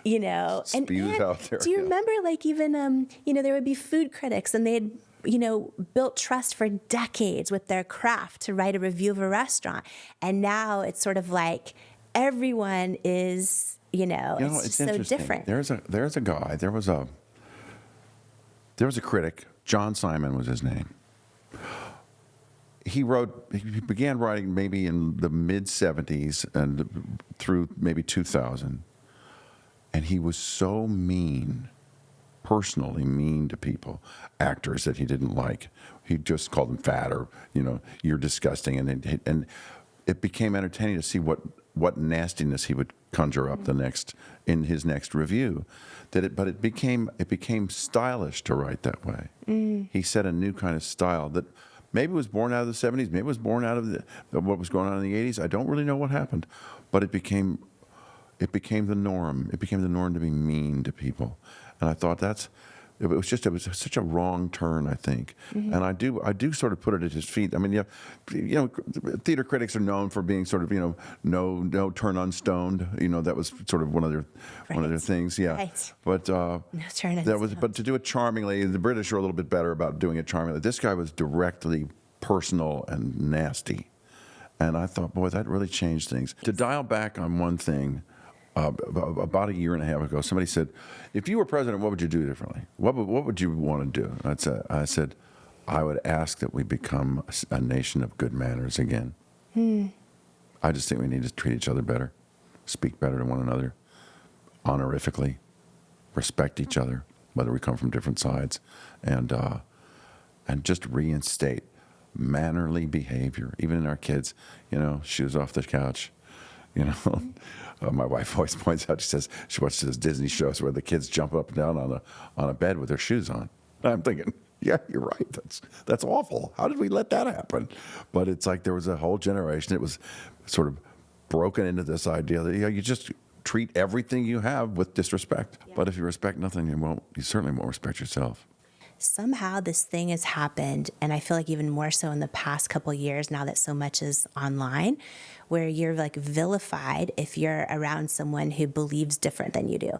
and out there. Do you remember, even, there would be food critics, and they had, built trust for decades with their craft to write a review of a restaurant. And now it's sort of like everyone is... it's so different. There's a guy. There was a critic. John Simon was his name. He began writing maybe in the mid 70s and through maybe 2000, and he was so personally mean to people, actors that he didn't like. He just called them fat, or you're disgusting, and it became entertaining to see what nastiness he would conjure up in his next review. But it became stylish to write that way. He set a new kind of style that maybe was born out of the 70s, maybe was born out of what was going on in the 80s. I don't really know what happened, but it became the norm. It became the norm to be mean to people, and I thought it was such a wrong turn, I think. Mm-hmm. And I do sort of put it at his feet. Theater critics are known for being sort of, no turn unstoned. That was sort of one of their things. Yeah. Right. But no turn unstoned. But to do it charmingly, the British are a little bit better about doing it charmingly. This guy was directly personal and nasty. And I thought, boy, that really changed things. To dial back on one thing, about a year and a half ago, somebody said, if you were president, what would you do differently? What would you want to do? I said, I would ask that we become a nation of good manners again. I just think we need to treat each other better, speak better to one another, honorifically, respect each other, whether we come from different sides, and just reinstate mannerly behavior, even in our kids, shoes off the couch. You know, my wife always points out. She says she watches those Disney shows where the kids jump up and down on a bed with their shoes on. And I'm thinking, yeah, you're right. That's awful. How did we let that happen? But it's like there was a whole generation. It was sort of broken into this idea that you just treat everything you have with disrespect. Yeah. But if you respect nothing, you certainly won't respect yourself. Somehow this thing has happened, and I feel like even more so in the past couple of years now that so much is online, where you're like vilified if you're around someone who believes different than you do,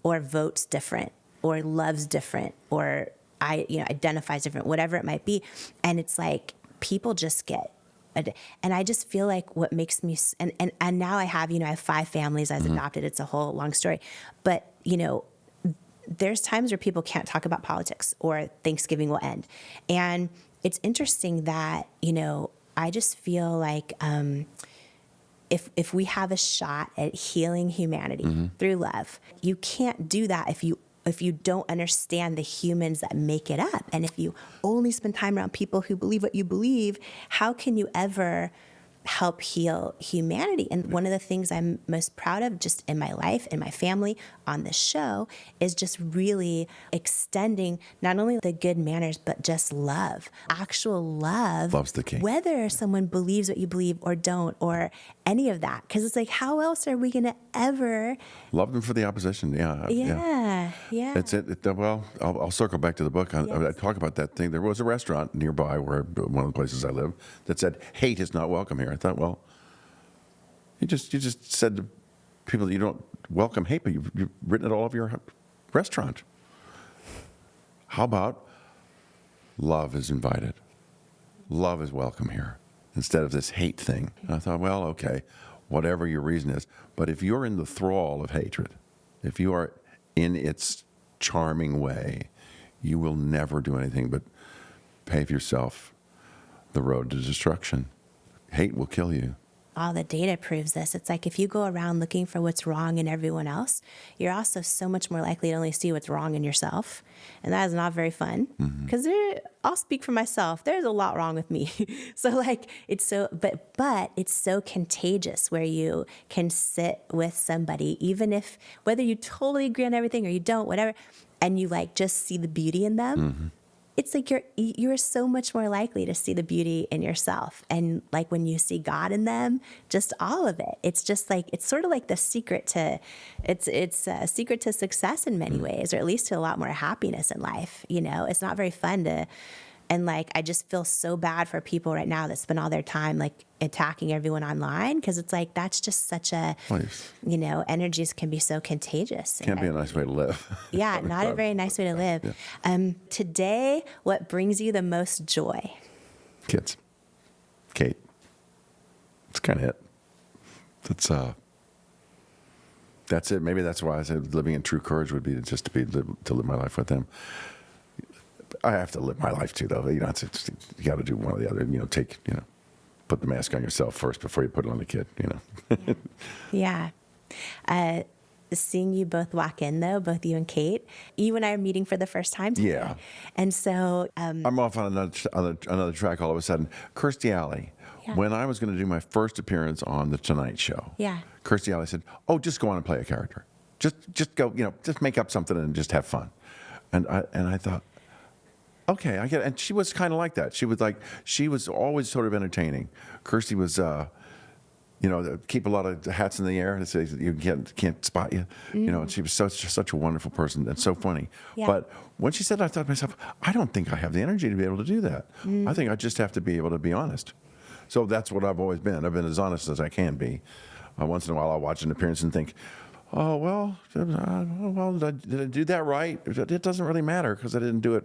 or votes different, or loves different, or identifies different, whatever it might be. And it's like people just get, and I just feel like what makes me, and now I have 5 families I was adopted. It's a whole long story, but there's times where people can't talk about politics or Thanksgiving will end. And it's interesting that, I just feel like if we have a shot at healing humanity through love, you can't do that if you don't understand the humans that make it up. And if you only spend time around people who believe what you believe, how can you ever help heal humanity? And one of the things I'm most proud of just in my life, in my family, on this show, is just really extending not only the good manners, but just love. Actual love. Love's the key. Whether someone believes what you believe or don't, or any of that. Because it's like, how else are we going to ever love them for the opposition? Yeah. That's it. Well, I'll circle back to the book. I talk about that thing. There was a restaurant nearby where one of the places I live that said, hate is not welcome here. I thought, well, you just said to people that you don't welcome hate, but you've written it all over your restaurant. How about love is invited? Love is welcome here instead of this hate thing. And I thought, well, okay, whatever your reason is. But if you're in the thrall of hatred, if you are in its charming way, you will never do anything but pave yourself the road to destruction. Hate will kill you. All the data proves this. It's like if you go around looking for what's wrong in everyone else, you're also so much more likely to only see what's wrong in yourself. And that is not very fun because I'll speak for myself. There's a lot wrong with me. So like it's so, but it's so contagious where you can sit with somebody, even if, whether you totally agree on everything or you don't, whatever, and you like just see the beauty in them. It's like you're so much more likely to see the beauty in yourself. And like when you see God in them, just all of it. It's just like, it's sort of like the secret to, it's a secret to success in many ways, or at least to a lot more happiness in life. It's not very fun to, and like, I just feel so bad for people right now that spend all their time like attacking everyone online. Cause it's like, that's just such a, energies can be so contagious. Can't be a nice way to live. Yeah. Not a very nice way to live. Yeah. Today, what brings you the most joy? Kids. Kate. That's kind of it. That's it. Maybe that's why I said living in true courage would be to live my life with them. I have to live my life too, though. You got to do one or the other. Put the mask on yourself first before you put it on the kid. Yeah. Seeing you both walk in, though, both you and Kate, you and I are meeting for the first time today. Yeah. And so I'm off on another track all of a sudden. Kirstie Alley. Yeah. When I was going to do my first appearance on The Tonight Show, Kirstie Alley said, "Oh, just go on and play a character. Just go, just make up something and just have fun." And I thought, okay, I get it. And she was kind of like that. She was always sort of entertaining. Kirstie was, keep a lot of hats in the air so you can't spot you. And she was such a wonderful person and so funny. Yeah. But when she said that, I thought to myself, I don't think I have the energy to be able to do that. I think I just have to be able to be honest. So that's what I've always been. I've been as honest as I can be. Once in a while, I'll watch an appearance and think, oh, well, did I do that right? It doesn't really matter because I didn't do it.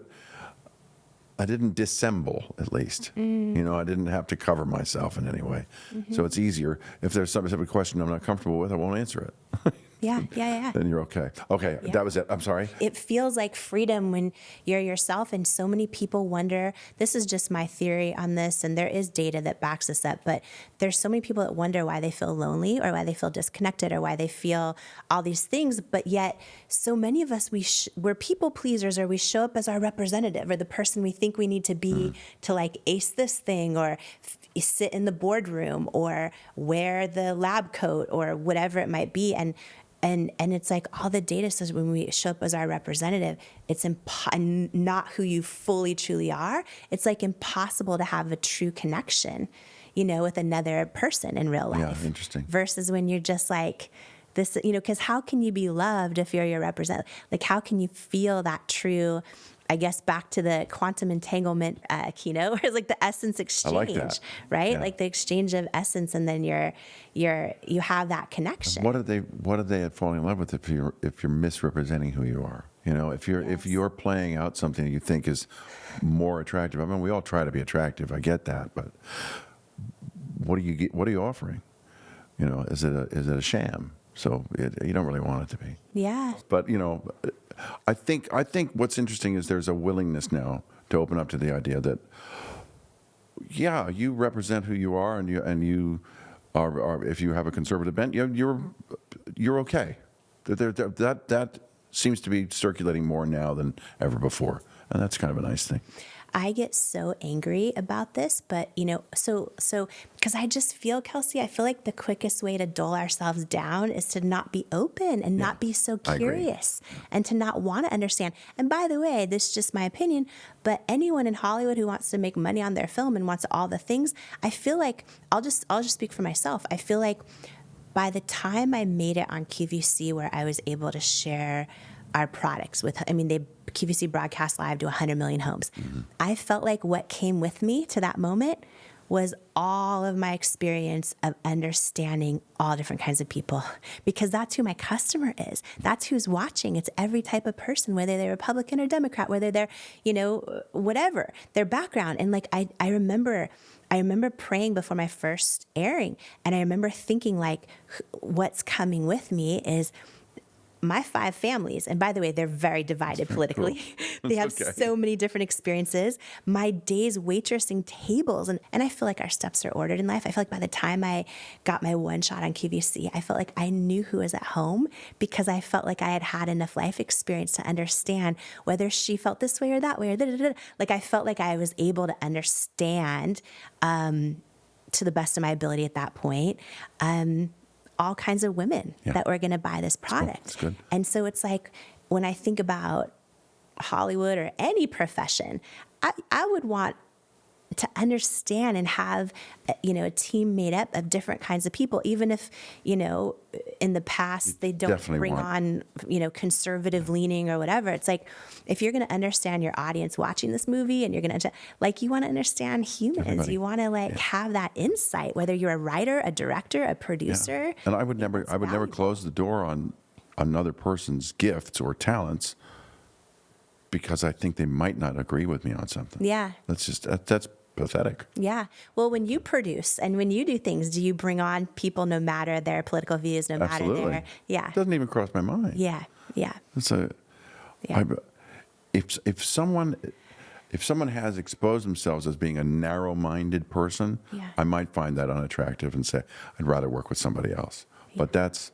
I didn't dissemble, at least. I didn't have to cover myself in any way. So it's easier. If there's some question I'm not comfortable with, I won't answer it. Yeah. then you're okay. Okay, that was it. I'm sorry. It feels like freedom when you're yourself, and so many people wonder, this is just my theory on this, and there is data that backs this up, but there's so many people that wonder why they feel lonely or why they feel disconnected or why they feel all these things, but yet so many of us, we're people pleasers, or we show up as our representative or the person we think we need to be to like ace this thing or sit in the boardroom or wear the lab coat or whatever it might be. And it's like all the data says when we show up as our representative, it's not who you fully truly are. It's like impossible to have a true connection, with another person in real life. Yeah, interesting. Versus when you're just like this, because how can you be loved if you're your representative? Like, how can you feel that true? I guess back to the quantum entanglement keynote, where it's like the essence exchange, I like that. Right? Yeah. Like the exchange of essence, and then you have that connection. What are they at falling in love with if you're misrepresenting who you are? If you're playing out something you think is more attractive. I mean, we all try to be attractive. I get that, but what are you offering? Is it a sham? So you don't really want it to be. Yeah. But I think what's interesting is there's a willingness now to open up to the idea that, yeah, you represent who you are, and you are if you have a conservative bent, you're okay. That seems to be circulating more now than ever before, and that's kind of a nice thing. I get so angry about this, but so because I just feel, Kelsey, I feel like the quickest way to dull ourselves down is to not be open and not be so curious and to not want to understand. And by the way, this is just my opinion, but anyone in Hollywood who wants to make money on their film and wants all the things, I feel like I'll just speak for myself. I feel like by the time I made it on QVC, where I was able to share our products QVC broadcast live to 100 million homes. Mm-hmm. I felt like what came with me to that moment was all of my experience of understanding all different kinds of people, because that's who my customer is. That's who's watching. It's every type of person, whether they're Republican or Democrat, whether they're, whatever, their background. And like, I remember praying before my first airing, and I remember thinking like, what's coming with me is my 5 families, and by the way, they're very divided politically. Cool. They have so many different experiences. My days waitressing tables, and I feel like our steps are ordered in life. I feel like by the time I got my one shot on QVC, I felt like I knew who was at home, because I felt like I had enough life experience to understand whether she felt this way or that way, or like I felt like I was able to understand to the best of my ability at that point. All kinds of women that were going to buy this product. That's good. And so it's like, when I think about Hollywood or any profession, I would want to understand and have, a team made up of different kinds of people, even if, in the past they don't bring on, conservative leaning or whatever. It's like, if you're going to understand your audience watching this movie, and you're going to, you want to understand humans, everybody. You want to have that insight, whether you're a writer, a director, a producer. Yeah. And I would never close the door on another person's gifts or talents, because I think they might not agree with me on something. Yeah. That's pathetic. Yeah. Well, when you produce and when you do things, do you bring on people no matter their political views, no matter their... Yeah. It doesn't even cross my mind. Yeah. Yeah. If someone has exposed themselves as being a narrow-minded person, I might find that unattractive and say, I'd rather work with somebody else. Yeah. But that's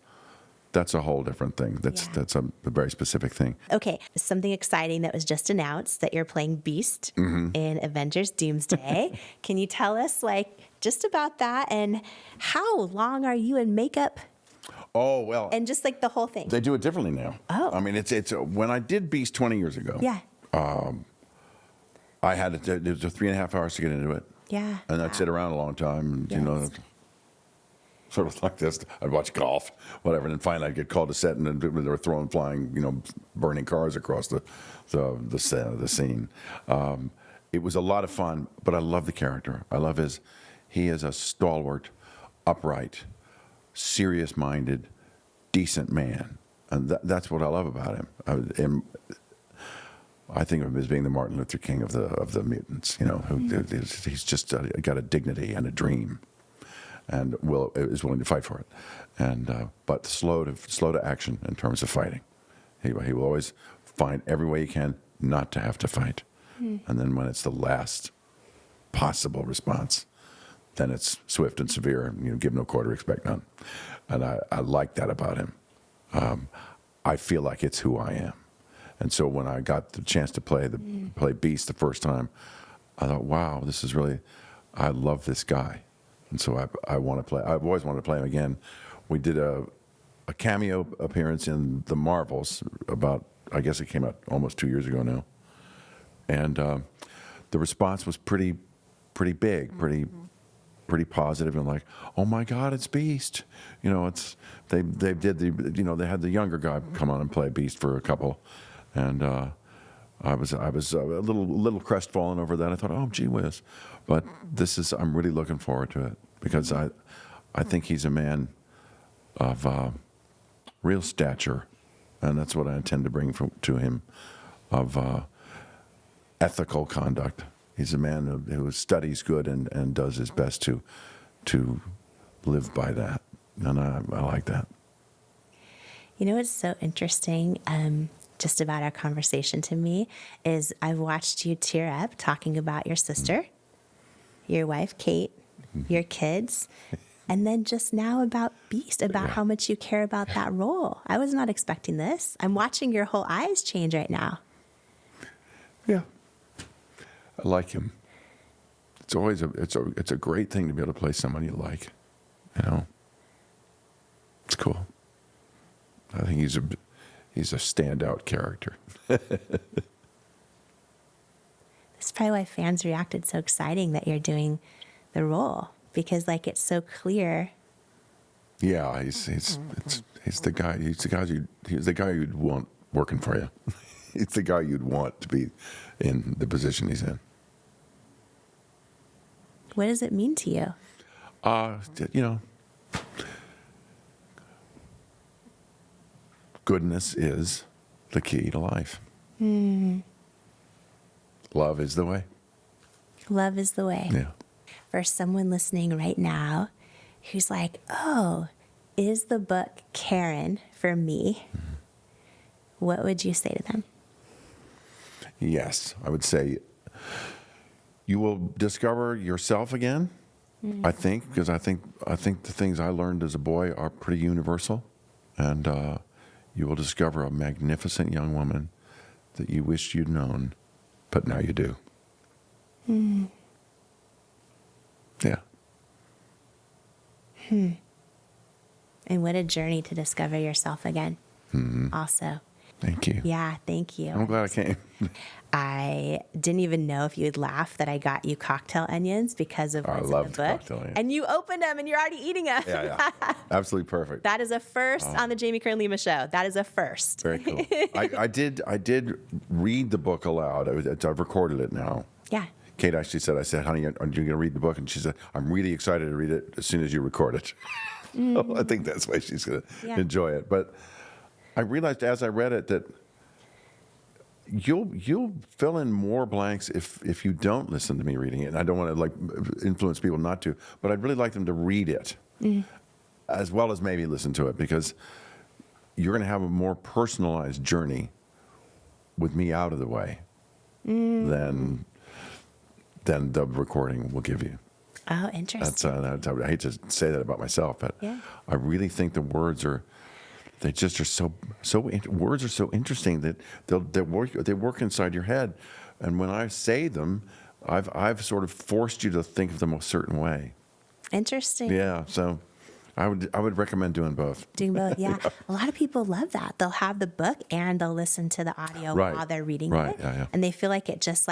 a whole different thing. That's a very specific thing. Okay, something exciting that was just announced, that you're playing Beast in Avengers Doomsday. Can you tell us just about that, and how long are you in makeup? Oh, well. And just the whole thing. They do it differently now. Oh. I mean, it's when I did Beast 20 years ago. Yeah. I had it was 3.5 hours to get into it. Yeah. And I'd sit around a long time, and, sort of like this. I'd watch golf, whatever, and then finally I'd get called to set, and then they were flying, burning cars across the scene. It was a lot of fun, but I love the character. I love he is a stalwart, upright, serious-minded, decent man, and that's what I love about him. I think of him as being the Martin Luther King of the mutants. He's just got a dignity and a dream. and is willing to fight for it, and but slow to action in terms of fighting. He will always find every way he can not to have to fight, and then when it's the last possible response, then it's swift and severe. Give no quarter, expect none, and I like that about him. I feel like it's who I am. And so when I got the chance to play Beast the first time, I thought, wow, this is really, I love this guy. And so I want to play, I've always wanted to play him again. We did a cameo appearance in The Marvels about, I guess it came out almost 2 years ago now. And the response was pretty big, pretty positive, and like, oh my God, it's Beast. They had the younger guy come on and play Beast for a couple, and I was a little crestfallen over that. I thought, oh gee whiz, but I'm really looking forward to it because I think he's a man of real stature, and that's what I intend to bring to him, of ethical conduct. He's a man who studies good and does his best to live by that, and I like that. What's so interesting just about our conversation to me is I've watched you tear up talking about your sister, your wife, Kate, your kids, and then just now about Beast, about how much you care about that role. I was not expecting this. I'm watching your whole eyes change right now. Yeah. I like him. It's always it's a great thing to be able to play someone you like. It's cool. I think he's a standout character. That's probably why fans reacted so exciting that you're doing the role, because it's so clear. Yeah, he's the guy. He's the guy you'd want working for you. He's the guy you'd want to be in the position he's in. What does it mean to you? Goodness is the key to life. Love is the way. Love is the way. Yeah. For someone listening right now who's like, oh, is the book Kern for me? What would you say to them? Yes, I would say you will discover yourself again. I think, because I think the things I learned as a boy are pretty universal, and you will discover a magnificent young woman that you wished you'd known, but now you do. Yeah. And what a journey to discover yourself again. Also. Thank you. Yeah, thank you. I'm glad I came. I didn't even know if you would laugh that I got you cocktail onions because of what's in the book. Cocktail onions. And you opened them and you're already eating them. Yeah. Absolutely perfect. That is a first on the Jamie Kern Lima show. That is a first. Very cool. I did read the book aloud. I've recorded it now. Yeah. Kate actually said, honey, are you going to read the book? And she said, I'm really excited to read it as soon as you record it. So I think that's why she's going to enjoy it. But I realized as I read it that you'll fill in more blanks if you don't listen to me reading it. And I don't want to influence people not to, but I'd really like them to read it as well as maybe listen to it, because you're going to have a more personalized journey with me out of the way than the recording will give you. Oh, interesting. I hate to say that about myself, but I really think the words are. They just are so words are so interesting that they work inside your head, and when I say them, I've sort of forced you to think of them a certain way. Interesting. Yeah, so I would recommend doing both. Doing both, yeah. A lot of people love that. They'll have the book and they'll listen to the audio while they're reading it, and they feel like it just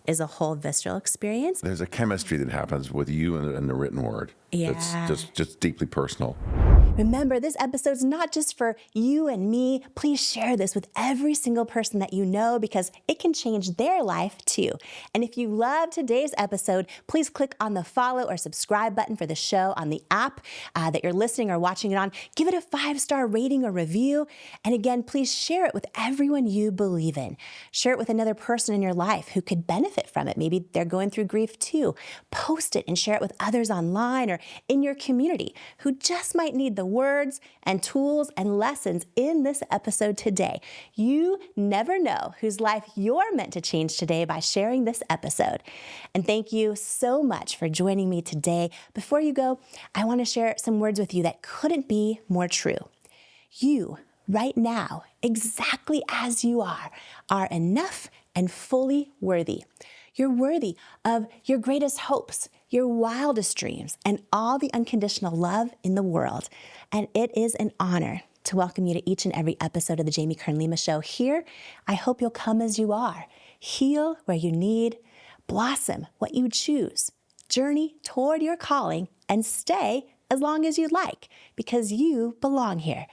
is a whole visceral experience. There's a chemistry that happens with you and the written word. Yeah, it's just deeply personal. Remember, this episode's not just for you and me. Please share this with every single person that you know because it can change their life too. And if you love today's episode, please click on the follow or subscribe button for the show on the app that you're listening or watching it on. Give it a 5-star rating or review. And again, please share it with everyone you believe in. Share it with another person in your life who could benefit from it. Maybe they're going through grief too. Post it and share it with others online or in your community who just might need the words and tools and lessons in this episode today. You never know whose life you're meant to change today by sharing this episode. And thank you so much for joining me today. Before you go, I want to share some words with you that couldn't be more true. You, right now, exactly as you are enough and fully worthy. You're worthy of your greatest hopes, your wildest dreams, and all the unconditional love in the world. And it is an honor to welcome you to each and every episode of the Jamie Kern Lima Show. Here, I hope you'll come as you are. Heal where you need, blossom what you choose, journey toward your calling, and stay as long as you'd like, because you belong here.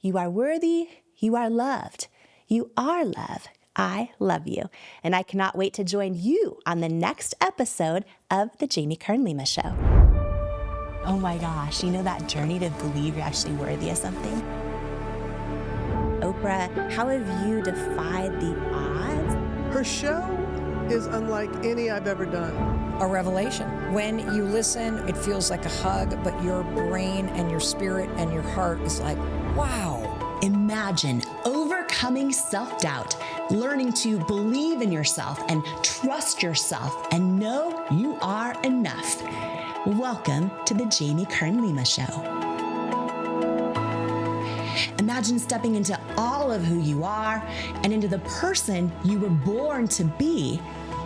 You are worthy, you are loved, you are love. I love you, and I cannot wait to join you on the next episode of the Jamie Kern Lima Show. Oh my gosh, you know that journey to believe you're actually worthy of something? Oprah, how have you defied the odds? Her show is unlike any I've ever done. A revelation. When you listen, it feels like a hug, but your brain and your spirit and your heart is like, wow. Imagine overcoming self-doubt, learning to believe in yourself and trust yourself and know you are enough. Welcome to the Jamie Kern Lima Show. Imagine stepping into all of who you are and into the person you were born to be,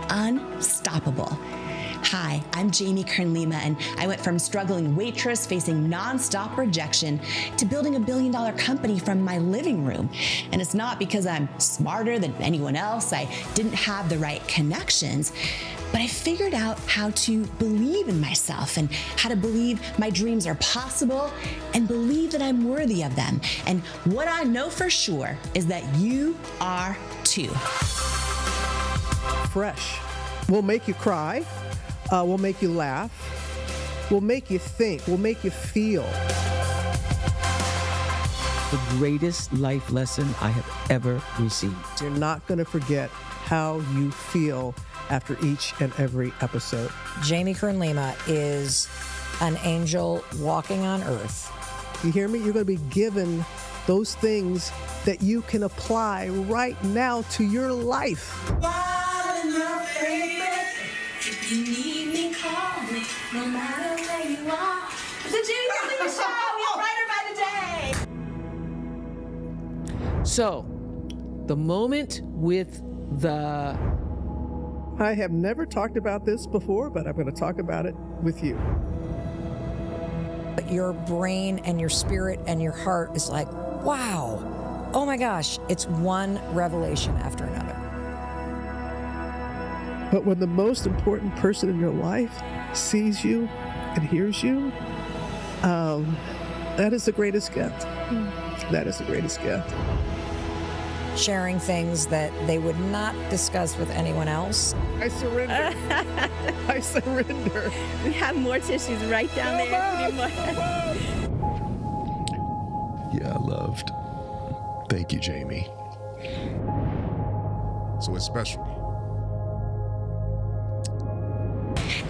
unstoppable. Hi, I'm Jamie Kern Lima, and I went from struggling waitress facing nonstop rejection to building $1 billion company from my living room. And it's not because I'm smarter than anyone else. I didn't have the right connections, but I figured out how to believe in myself and how to believe my dreams are possible and believe that I'm worthy of them. And what I know for sure is that you are too. Fresh. We'll make you cry. We'll make you laugh. We'll make you think. We'll make you feel. The greatest life lesson I have ever received. You're not going to forget how you feel after each and every episode. Jamie Kern Lima is an angel walking on earth. You hear me? You're going to be given those things that you can apply right now to your life. If you need me, call me, no matter where you are. It's the Jamie Kern Lima Show. We're brighter by the day. So, the moment with the... I have never talked about this before, but I'm going to talk about it with you. But your brain and your spirit and your heart is like, wow, oh my gosh, it's one revelation after another. But when the most important person in your life sees you and hears you, that is the greatest gift. That is the greatest gift. Sharing things that they would not discuss with anyone else. I surrender. I surrender. We have more tissues right down there. Yeah, loved. Thank you, Jamie. So it's special.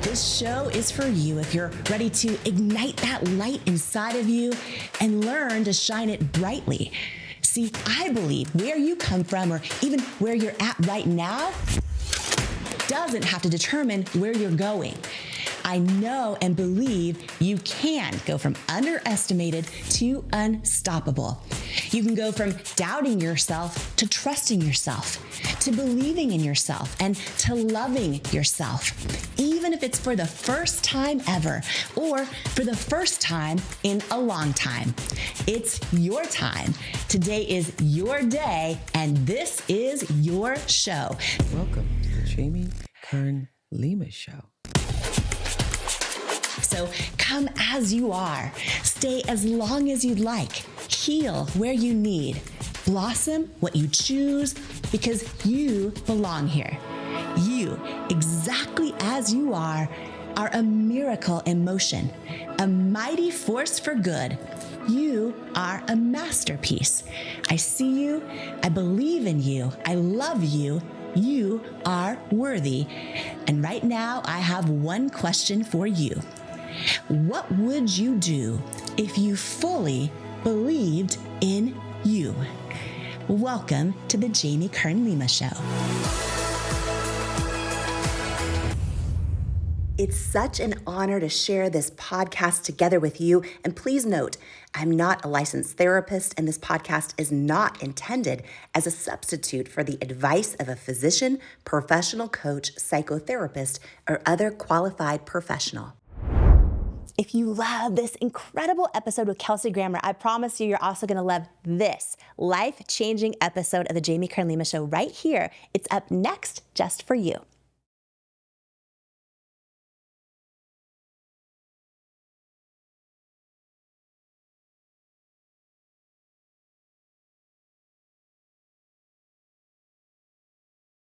This show is for you if you're ready to ignite that light inside of you and learn to shine it brightly. See, I believe where you come from or even where you're at right now doesn't have to determine where you're going. I know and believe you can go from underestimated to unstoppable. You can go from doubting yourself to trusting yourself, to believing in yourself, and to loving yourself, even if it's for the first time ever or for the first time in a long time. It's your time. Today is your day, and this is your show. Welcome to the Jamie Kern Lima Show. life. So come as you are. Stay as long as you'd like. Heal where you need. Blossom what you choose because you belong here. You, exactly as you are a miracle in motion, a mighty force for good. You are a masterpiece. I see you. I believe in you. I love you. You are worthy. And right now, I have one question for you. What would you do if you fully believed in you? Welcome to the Jamie Kern Lima Show. It's such an honor to share this podcast together with you. And please note, I'm not a licensed therapist, and this podcast is not intended as a substitute for the advice of a physician, professional coach, psychotherapist, or other qualified professional. If you love this incredible episode with Kelsey Grammer, I promise you're also going to love this life-changing episode of the Jamie Kern Lima Show right here. It's up next just for you.